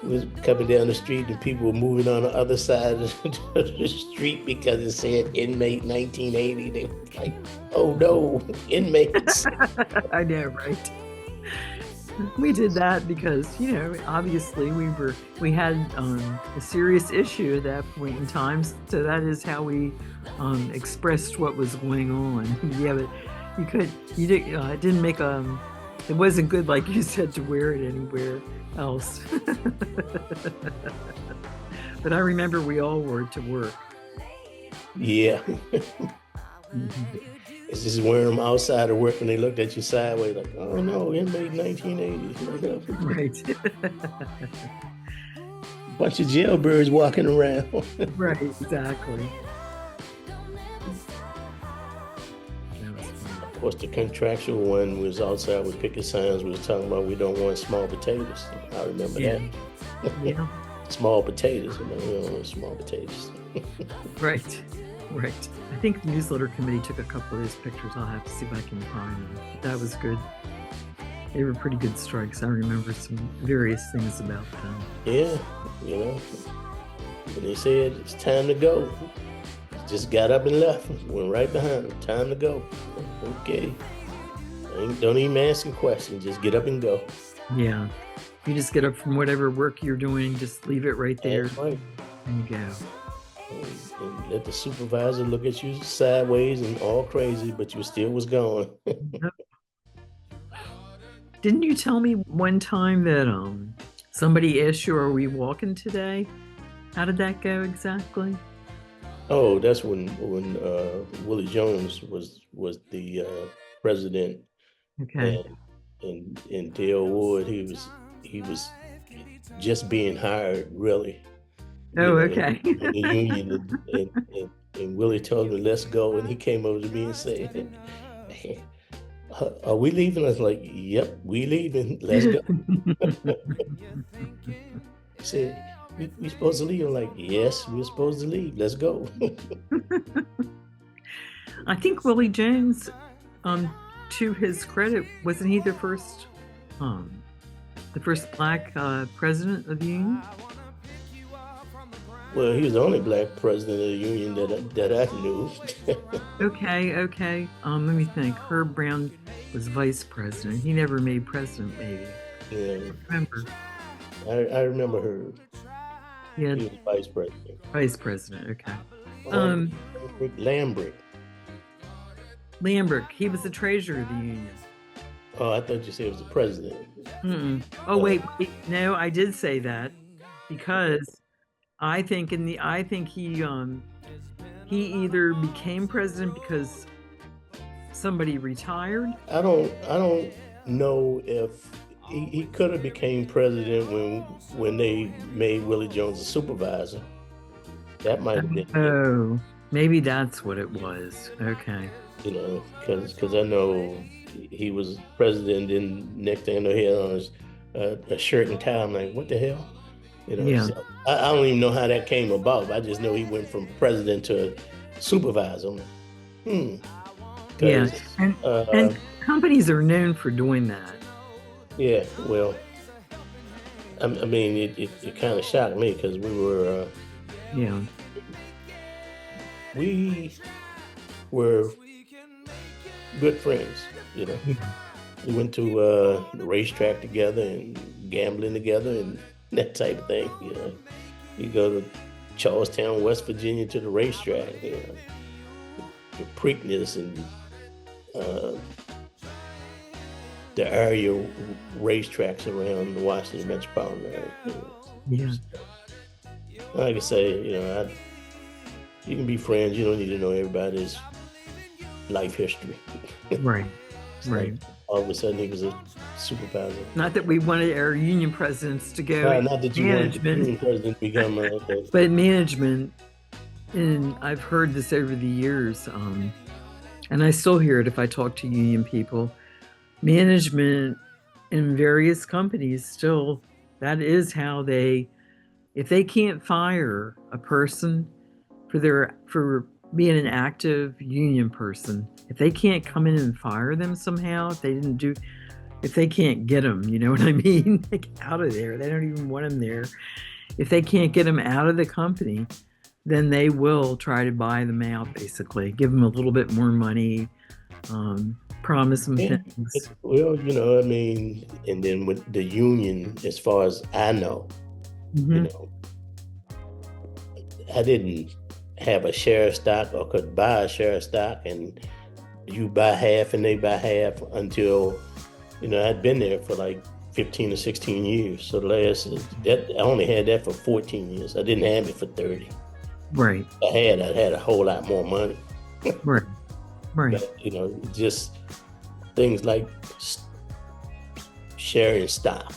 was coming down the street, and people were moving on the other side of the street because it said Inmate 1980. They were like, oh no, inmates. I know, right? We did that because, obviously we had a serious issue at that point in time. So that is how we expressed what was going on. Yeah, but it didn't make it wasn't good, like you said, to wear it anywhere else. But I remember we all wore it to work. Yeah. It's just wearing them outside of work, and they looked at you sideways like, oh no, Inmate 1980. Right. Bunch of jailbirds walking around. Right, exactly. Of course, the contractual one was outside with picket signs. We was talking about we don't want small potatoes. I remember Yeah. that. Yeah. Small potatoes. We don't want small potatoes. Right. Right. I think the newsletter committee took a couple of those pictures. I'll have to see if I can find them. But that was good. They were pretty good strikes. I remember some various things about them. Yeah, when they said it's time to go, just got up and left. Went right behind them. Time to go. Okay. Don't even ask a question. Just get up and go. Yeah. You just get up from whatever work you're doing, just leave it right there, That's right. and you go. And let the supervisor look at you sideways and all crazy, but you still was going. Didn't you tell me one time that somebody asked you, "Are we walking today?" How did that go exactly? Oh, that's when Willie Jones was the president, Okay. and Dale Wood, he was just being hired, really. Oh, okay. In the union, and Willie told me, let's go, and he came over to me and said, are we leaving? I was like, yep, we leaving, let's go. He said, we supposed to leave? I'm like, yes, we're supposed to leave, let's go. I think Willie Jones, to his credit, wasn't he the first black president of the union? Well, he was the only black president of the union that I knew. Okay. Let me think. Herb Brown was vice president. He never made president, maybe. Yeah, Remember? I remember her. Yeah, He was vice president. vice president. Okay. Lambrick. Lambrick. He was the treasurer of the union. Oh, I thought you said it was the president. Mm-mm. Oh wait. No, I did say that because I think he either became president because somebody retired. I don't know if he could have became president when they made Willie Jones a supervisor. That might have been, Oh, maybe that's what it was. Okay. because I know he was president, and next thing I know, he had on his a shirt and tie. I'm like, what the hell? Yeah. So I don't even know how that came about. I just know he went from president to supervisor. I'm like, Yeah. 'Cause, And companies are known for doing that. yeah, well, I mean, it kind of shocked me because Yeah. we were good friends. We went to the racetrack together and gambling together and that type of thing. You go to Charlestown, West Virginia, to the racetrack. The Preakness and the area racetracks around the Washington metropolitan area. Yeah. like I say, you can be friends. You don't need to know everybody's life history. Right. It's Right. like all of a sudden he was a supervisor. Not that we wanted our union presidents to go Not that you wanted the management, union president to become but management, and I've heard this over the years, and I still hear it if I talk to union people. Management in various companies still, that is how they, if they can't fire a person for being an active union person, if they can't come in and fire them somehow, if they can't get them, you know what I mean, like out of there, they don't even want them there. If they can't get them out of the company, then they will try to buy them out, basically, give them a little bit more money, promise them things. Well, I mean, and then with the union, as far as I know, Mhm. I didn't have a share of stock or could buy a share of stock, and you buy half and they buy half until, I'd been there for like 15 or 16 years. So I only had that for 14 years. I didn't have it for 30. Right, I had a whole lot more money. right, right. But, just things like sharing stock,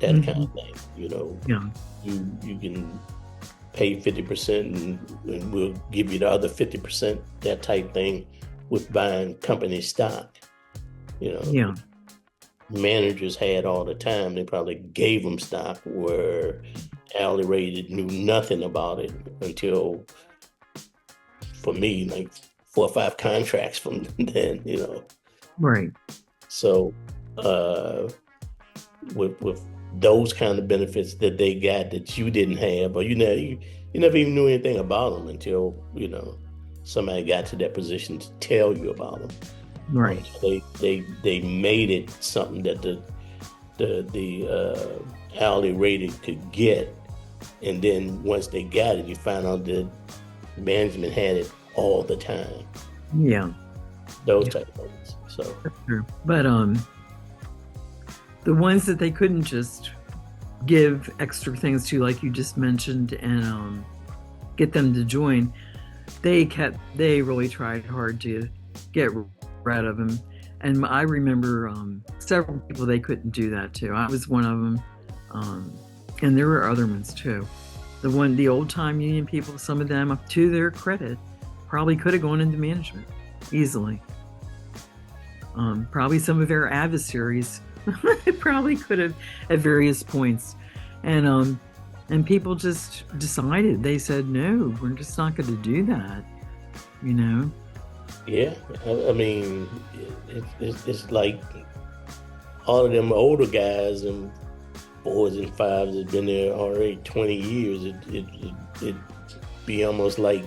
that kind of thing. Yeah, You can pay 50% and we'll give you the other 50%, that type thing, with buying company stock. yeah, Managers had all the time. They probably gave them stock where hourly rated knew nothing about it until, for me, like 4 or 5 contracts from then, right, So with those kind of benefits that they got that you didn't have, or you never even knew anything about them until somebody got to that position to tell you about them. right. They made it something that the hourly rated could get, and then once they got it, you find out that management had it all the time. Yeah, Those type of things. So that's true. But the ones that they couldn't just give extra things to, like you just mentioned, and get them to join, they really tried hard to get rid of them. And I remember several people they couldn't do that to. I was one of them, and there were other ones too. The old time union people, some of them, to their credit, probably could have gone into management easily. Probably some of their adversaries probably could have at various points, and people just decided. They said, no, we're just not going to do that. Yeah, I mean, it's like all of them older guys and 4s and 5s that been there already 20 years. It'd be almost like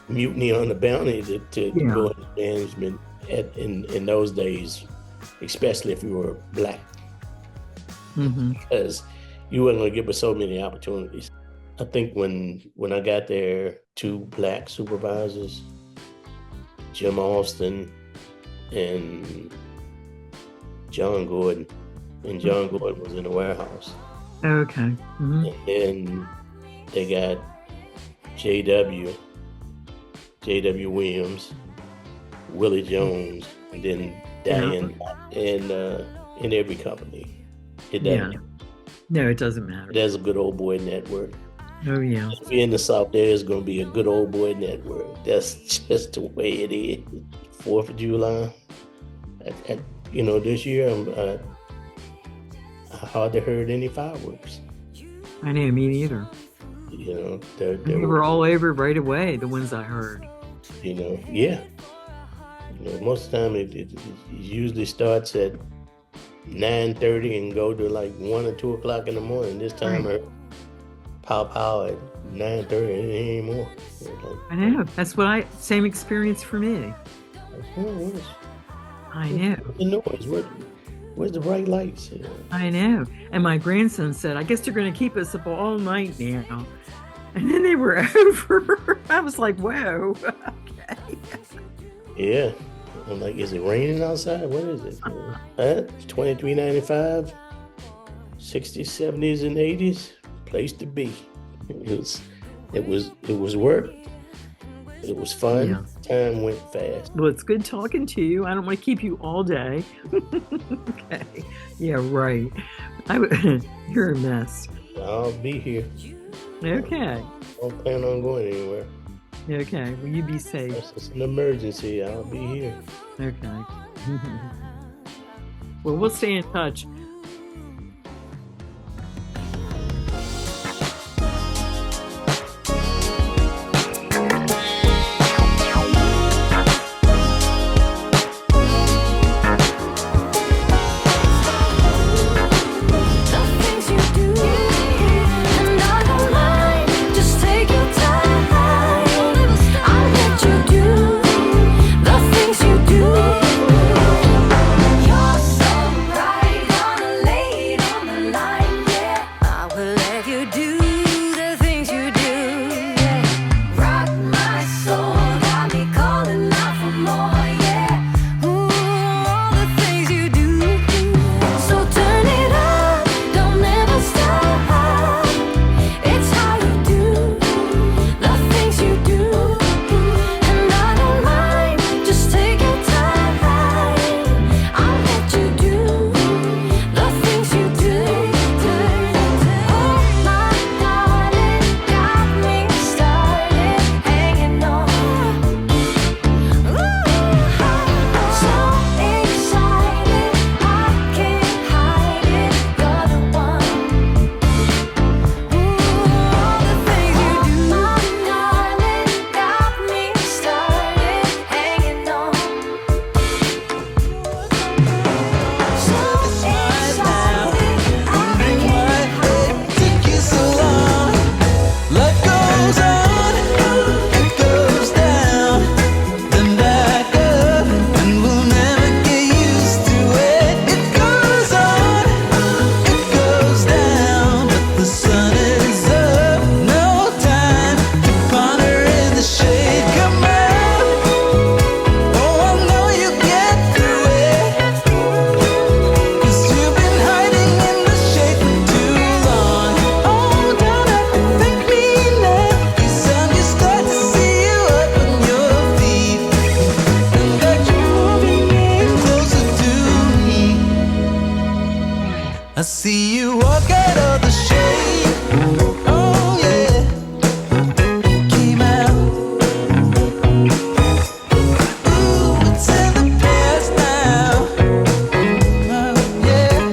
mutiny on the bounty to go into management in those days, especially if you were black, because you weren't going to get so many opportunities. I think when I got there, 2 black supervisors, Jim Austin and John Gordon, and John Gordon was in the warehouse. Okay. And then they got J.W. Williams, Willie Jones, and then Diane, and in every company. It doesn't. No, it doesn't matter. There's a good old boy network. Oh yeah. If you're in the South, there's going to be a good old boy network. That's just the way it is. 4th of July, this year, I hardly heard any fireworks. I know, me neither. They were all over right away, the ones I heard. Yeah. Most of the time it usually starts at 9:30 and go to like 1 or 2 o'clock in the morning. This time, pow at 9:30 anymore. I know. That's same experience for me. I know. The noise. Where's the bright lights? I know. And my grandson said, I guess they're going to keep us up all night now. And then they were over. I was like, whoa. Okay. Yeah. I'm like, is it raining outside? What is it? $23.95, 60s, 70s, and 80s. Place to be. It was work. It was fun. Yeah. Time went fast. Well, it's good talking to you. I don't want to keep you all day. Okay. Yeah, right. You're a mess. I'll be here. Okay. I don't plan on going anywhere. Okay. Well, you be safe. Unless it's an emergency, I'll be here. Okay. Well, we'll stay in touch. I see you walk out of the shade. Oh yeah, came out. Ooh, it's in the past now. Oh yeah.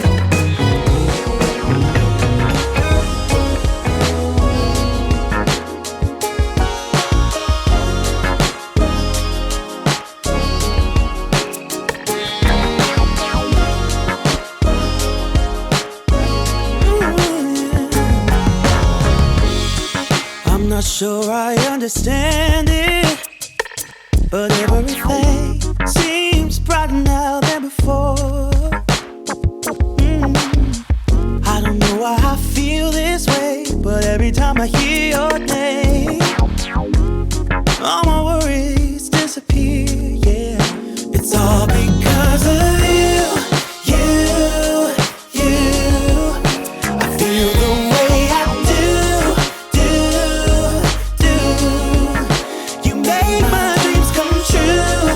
I'm not sure I understand it, but everything seems brighter now than before. I don't know why I feel this way, but every time I hear your name, all my worries disappear, yeah. It's all because of you, you. I feel the way I do. You make my dreams come true,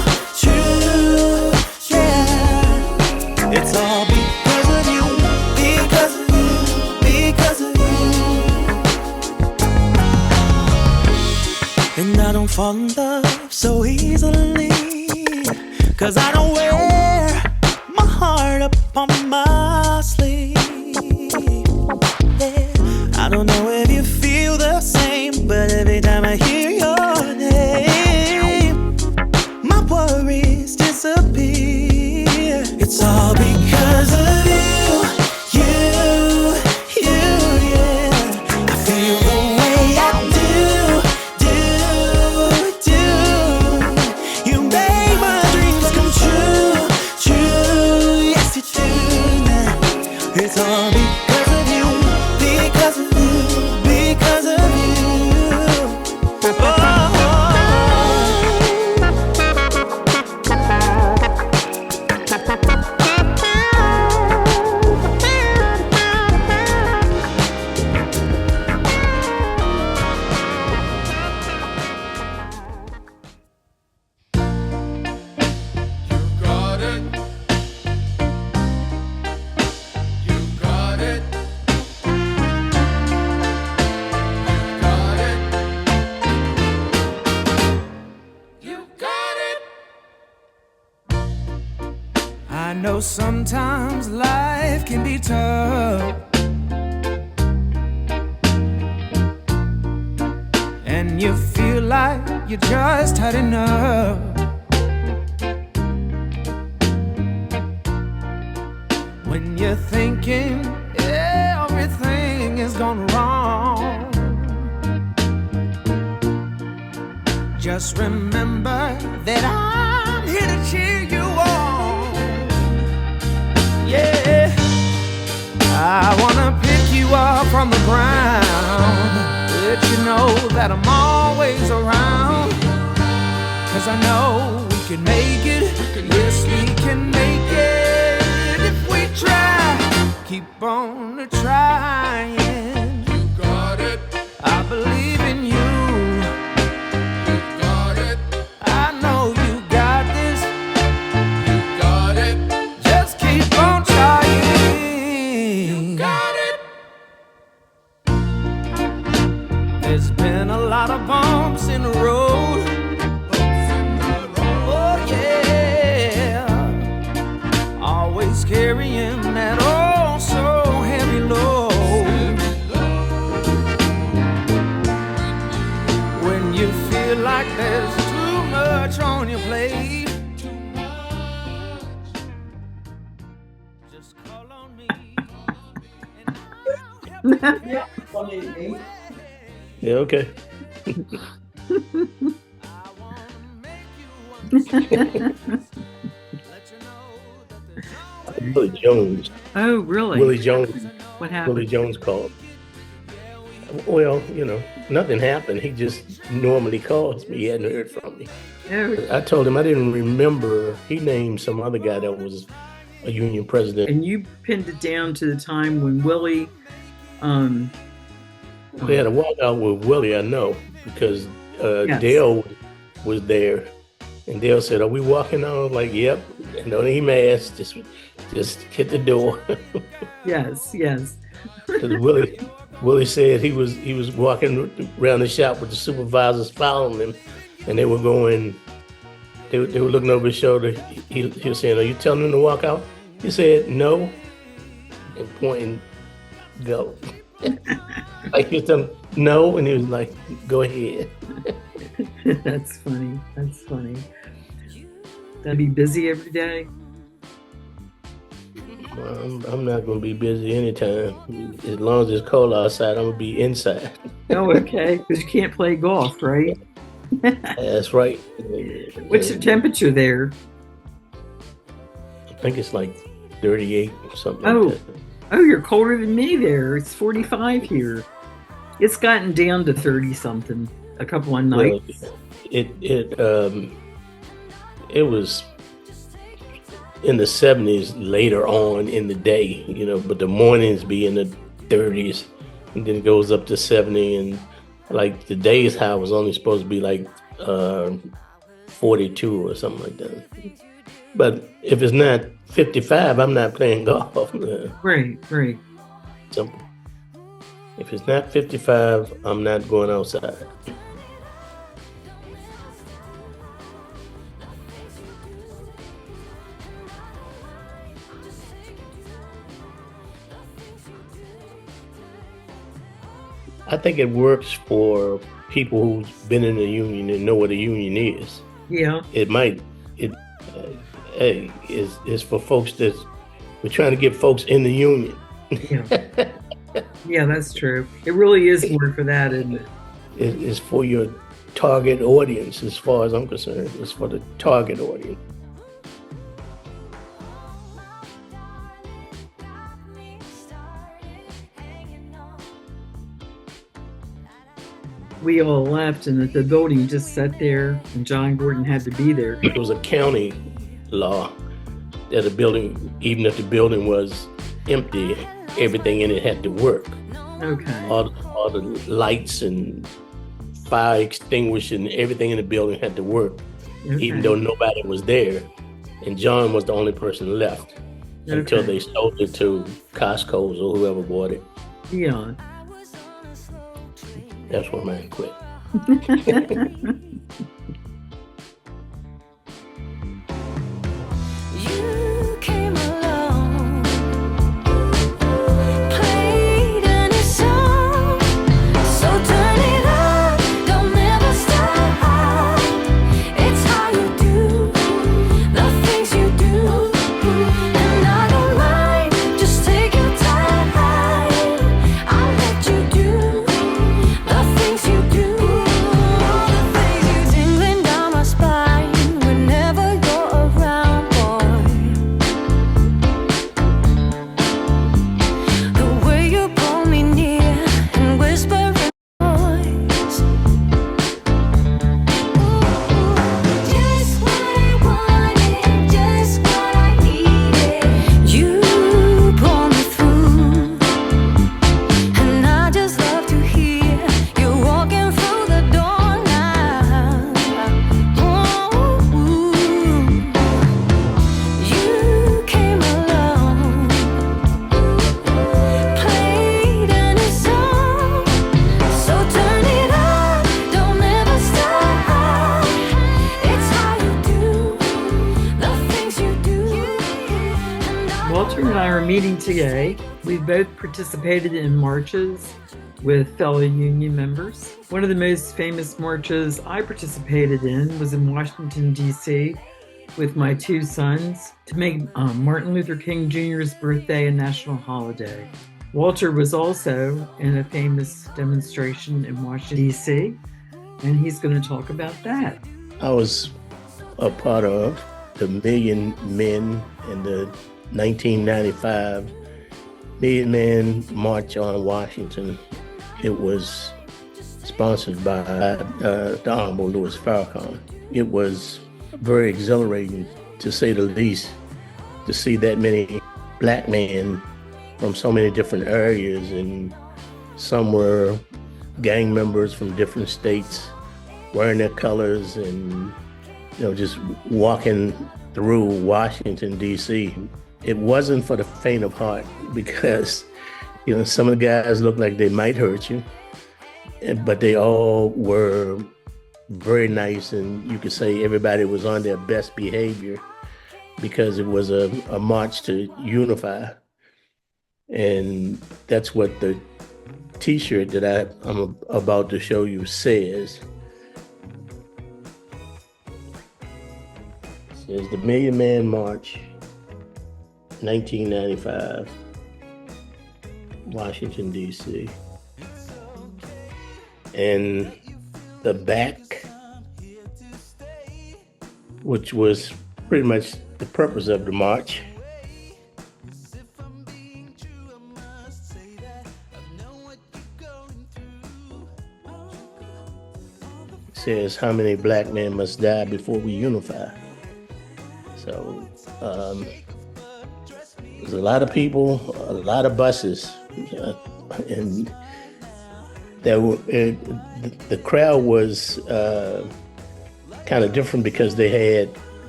yeah. It's all because of you, because of you, because of you. And I don't fall in love so easily, 'cause I don't wear my heart up on my sleeve, yeah. I don't know if you feel the same, but every time I hear your name, my worries disappear. It's all because of you, yeah. I feel the way I do. You make my dreams come true, yes you do. It's all because of you, because of you, because of you. know sometimes life can be tough, and you feel like you just had enough. When you're thinking everything is gone wrong, just remember that I'm here to cheer you on. Yeah, I wanna pick you up from the ground, let you know that I'm always around. 'Cause I know we can make it, yes we can make it if we try. Keep on trying. You got it. I believe in you. You got it. I know you got this. You got it. Just keep on trying. You got it. There's been a lot of bumps in the road. Oh yeah. Always carrying that oh so heavy load. When you feel like there's too much on your plate, just call on me and I'll help you. Yeah, okay. I wanna make you understand. Let you know that there's always Willie Jones. Oh, really? Willie Jones. What happened? Willie Jones called. Well, you know, nothing happened. He just normally calls me. He hadn't heard from me. Oh, I told him I didn't remember. He named some other guy that was a union president. and you pinned it down to the time when Willie, We had a walkout with Willie, I know, because Yes. Dale was there. And Dale said, "Are we walking on?" I was like, "Yep." And don't need mask. Just hit the door. yes, yes. Because Willie said he was walking around the shop with the supervisors following him, and they were going. They were looking over his shoulder. He was saying, "Are you telling them to walk out?" He said, "No," and pointing, "Go." Like he was telling him, "No," and he was like, "Go ahead." That's funny. That's funny. That'd be busy every day. Well, I'm not going to be busy anytime. As long as it's cold outside, I'm going to be inside. Oh, okay. Because you can't play golf, right? That's right. What's the temperature there? I think it's like 38 or something Oh. like that. Oh, you're colder than me there. It's 45 here. It's gotten down to 30 something a couple of nights. Well, it was in the 70s later on in the day, you know, but the mornings be in the 30s, and then it goes up to 70, and like the day's high was only supposed to be like 42 or something like that. But if it's not 55, I'm not playing golf. Right, right. Simple. If it's not 55, I'm not going outside. I think it works for people who's been in a union and know what a union is. Yeah. Hey, it's for folks we're trying to get folks in the union. Yeah. Yeah, that's true. It really is more for that, isn't it? It's for your target audience, as far as I'm concerned. It's for the target audience. We all left, and the building just sat there, and John Gordon had to be there. It was a county law that a building, even if the building was empty, everything in it had to work. Okay. All the lights and fire extinguisher and everything in the building had to work, even though nobody was there. And John was the only person left until they sold it to Costco's or whoever bought it. Yeah. That's when mine quit. You came meeting today. We've both participated in marches with fellow union members. One of the most famous marches I participated in was in Washington, D.C. with my two sons to make Martin Luther King Jr.'s birthday a national holiday. Walter was also in a famous demonstration in Washington, D.C., and he's going to talk about that. I was a part of the Million Men in the 1995 Million Man March on Washington. It was sponsored by the Honorable Louis Farrakhan. It was very exhilarating, to say the least, to see that many black men from so many different areas, and some were gang members from different states wearing their colors and just walking through Washington, D.C. It wasn't for the faint of heart, because some of the guys looked like they might hurt you, but they all were very nice, and you could say everybody was on their best behavior, because it was a march to unify. And that's what the T-shirt that I'm about to show you says. It says the Million Man March, 1995, Washington, D.C. And the back, which was pretty much the purpose of the march, says how many black men must die before we unify. So there's a lot of people, a lot of buses, and the crowd was kind of different, because they had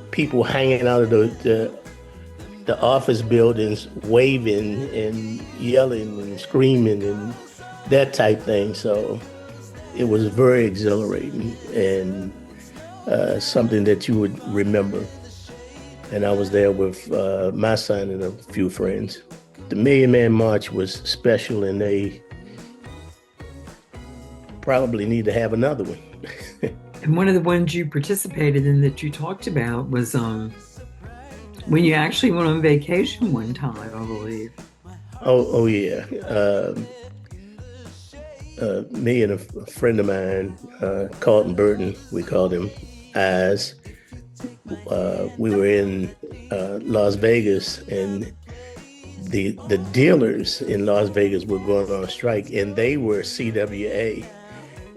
people hanging out of the office buildings, waving and yelling and screaming and that type thing. So it was very exhilarating, and something that you would remember. And I was there with my son and a few friends. The Million Man March was special, and they probably need to have another one. And one of the ones you participated in that you talked about was when you actually went on vacation one time, I believe. Oh yeah. Me and a friend of mine, Carlton Burton, we called him Eyes. We were in Las Vegas, and the dealers in Las Vegas were going on a strike, and they were CWA.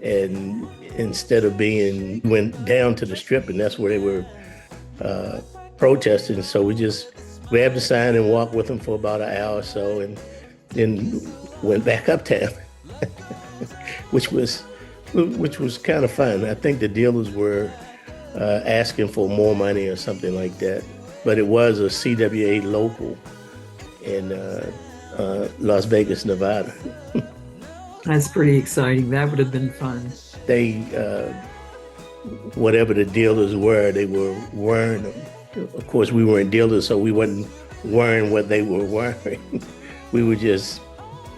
And instead of went down to the Strip, and that's where they were protesting. So we just grabbed the sign and walked with them for about an hour or so, and then went back uptown, which was kind of fun. I think the dealers were asking for more money or something like that, but it was a CWA Local in Las Vegas, Nevada. That's pretty exciting. That would have been fun. They, whatever the dealers were, they were wearing them. Of course, we weren't dealers, so we wasn't wearing what they were wearing. We were just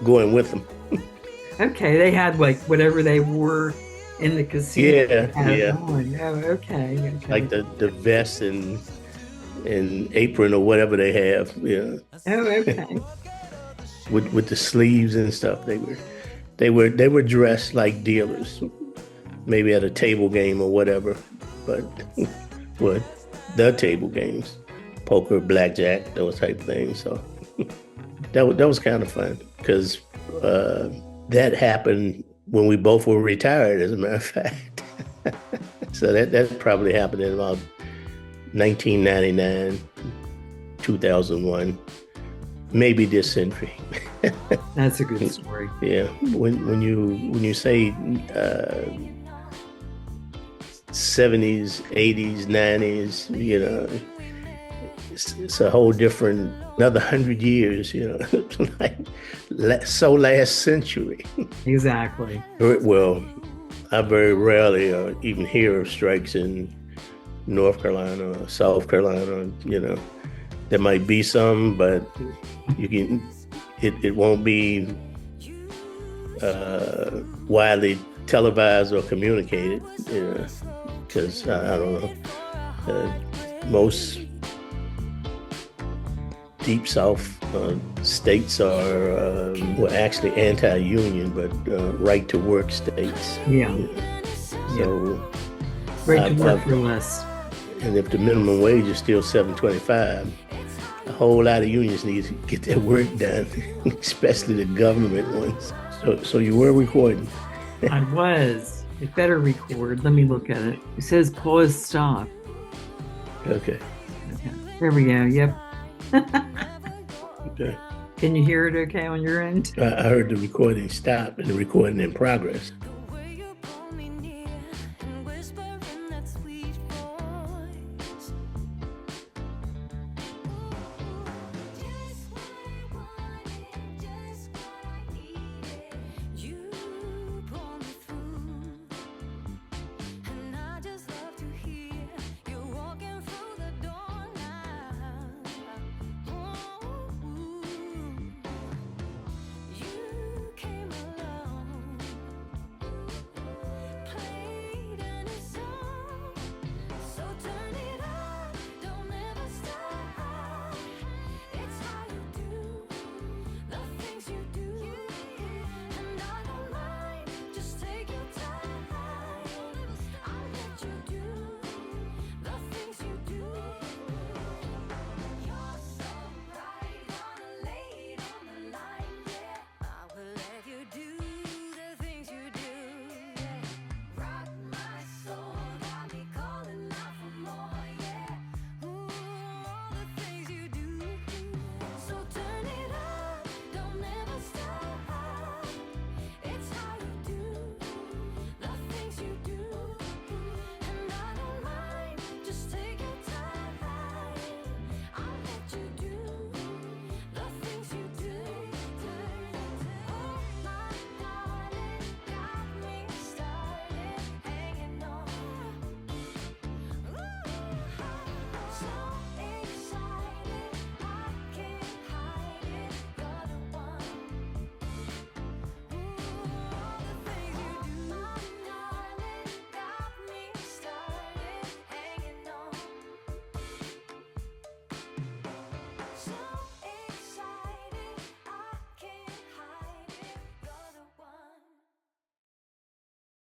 going with them. Okay, they had like whatever they wore in the casino. Yeah. Oh, okay. Like the vest and apron or whatever they have. Yeah. Oh, okay. with the sleeves and stuff, they were dressed like dealers, maybe at a table game or whatever, but what the table games, poker, blackjack, those type of things. So that was kind of fun, because that happened when we both were retired, as a matter of fact. So that probably happened in about 1999, 2001, maybe this century. That's a good story. Yeah, when you say 70s, 80s, 90s, it's a whole different, another 100 years, like so last century. Exactly. Well, I very rarely even hear of strikes in North Carolina or South Carolina. There might be some, but it won't be widely televised or communicated, because I don't know. Most Deep South states are actually anti-union, but right-to-work states. Yeah. So, Right to work for less. and if the minimum wage is still $7.25, a whole lot of unions need to get their work done, especially the government ones. So you were recording. I was. It better record. Let me look at it. It says pause stop. Okay. There we go. Yep. Okay. Can you hear it okay on your end? I heard the recording stop and the recording in progress.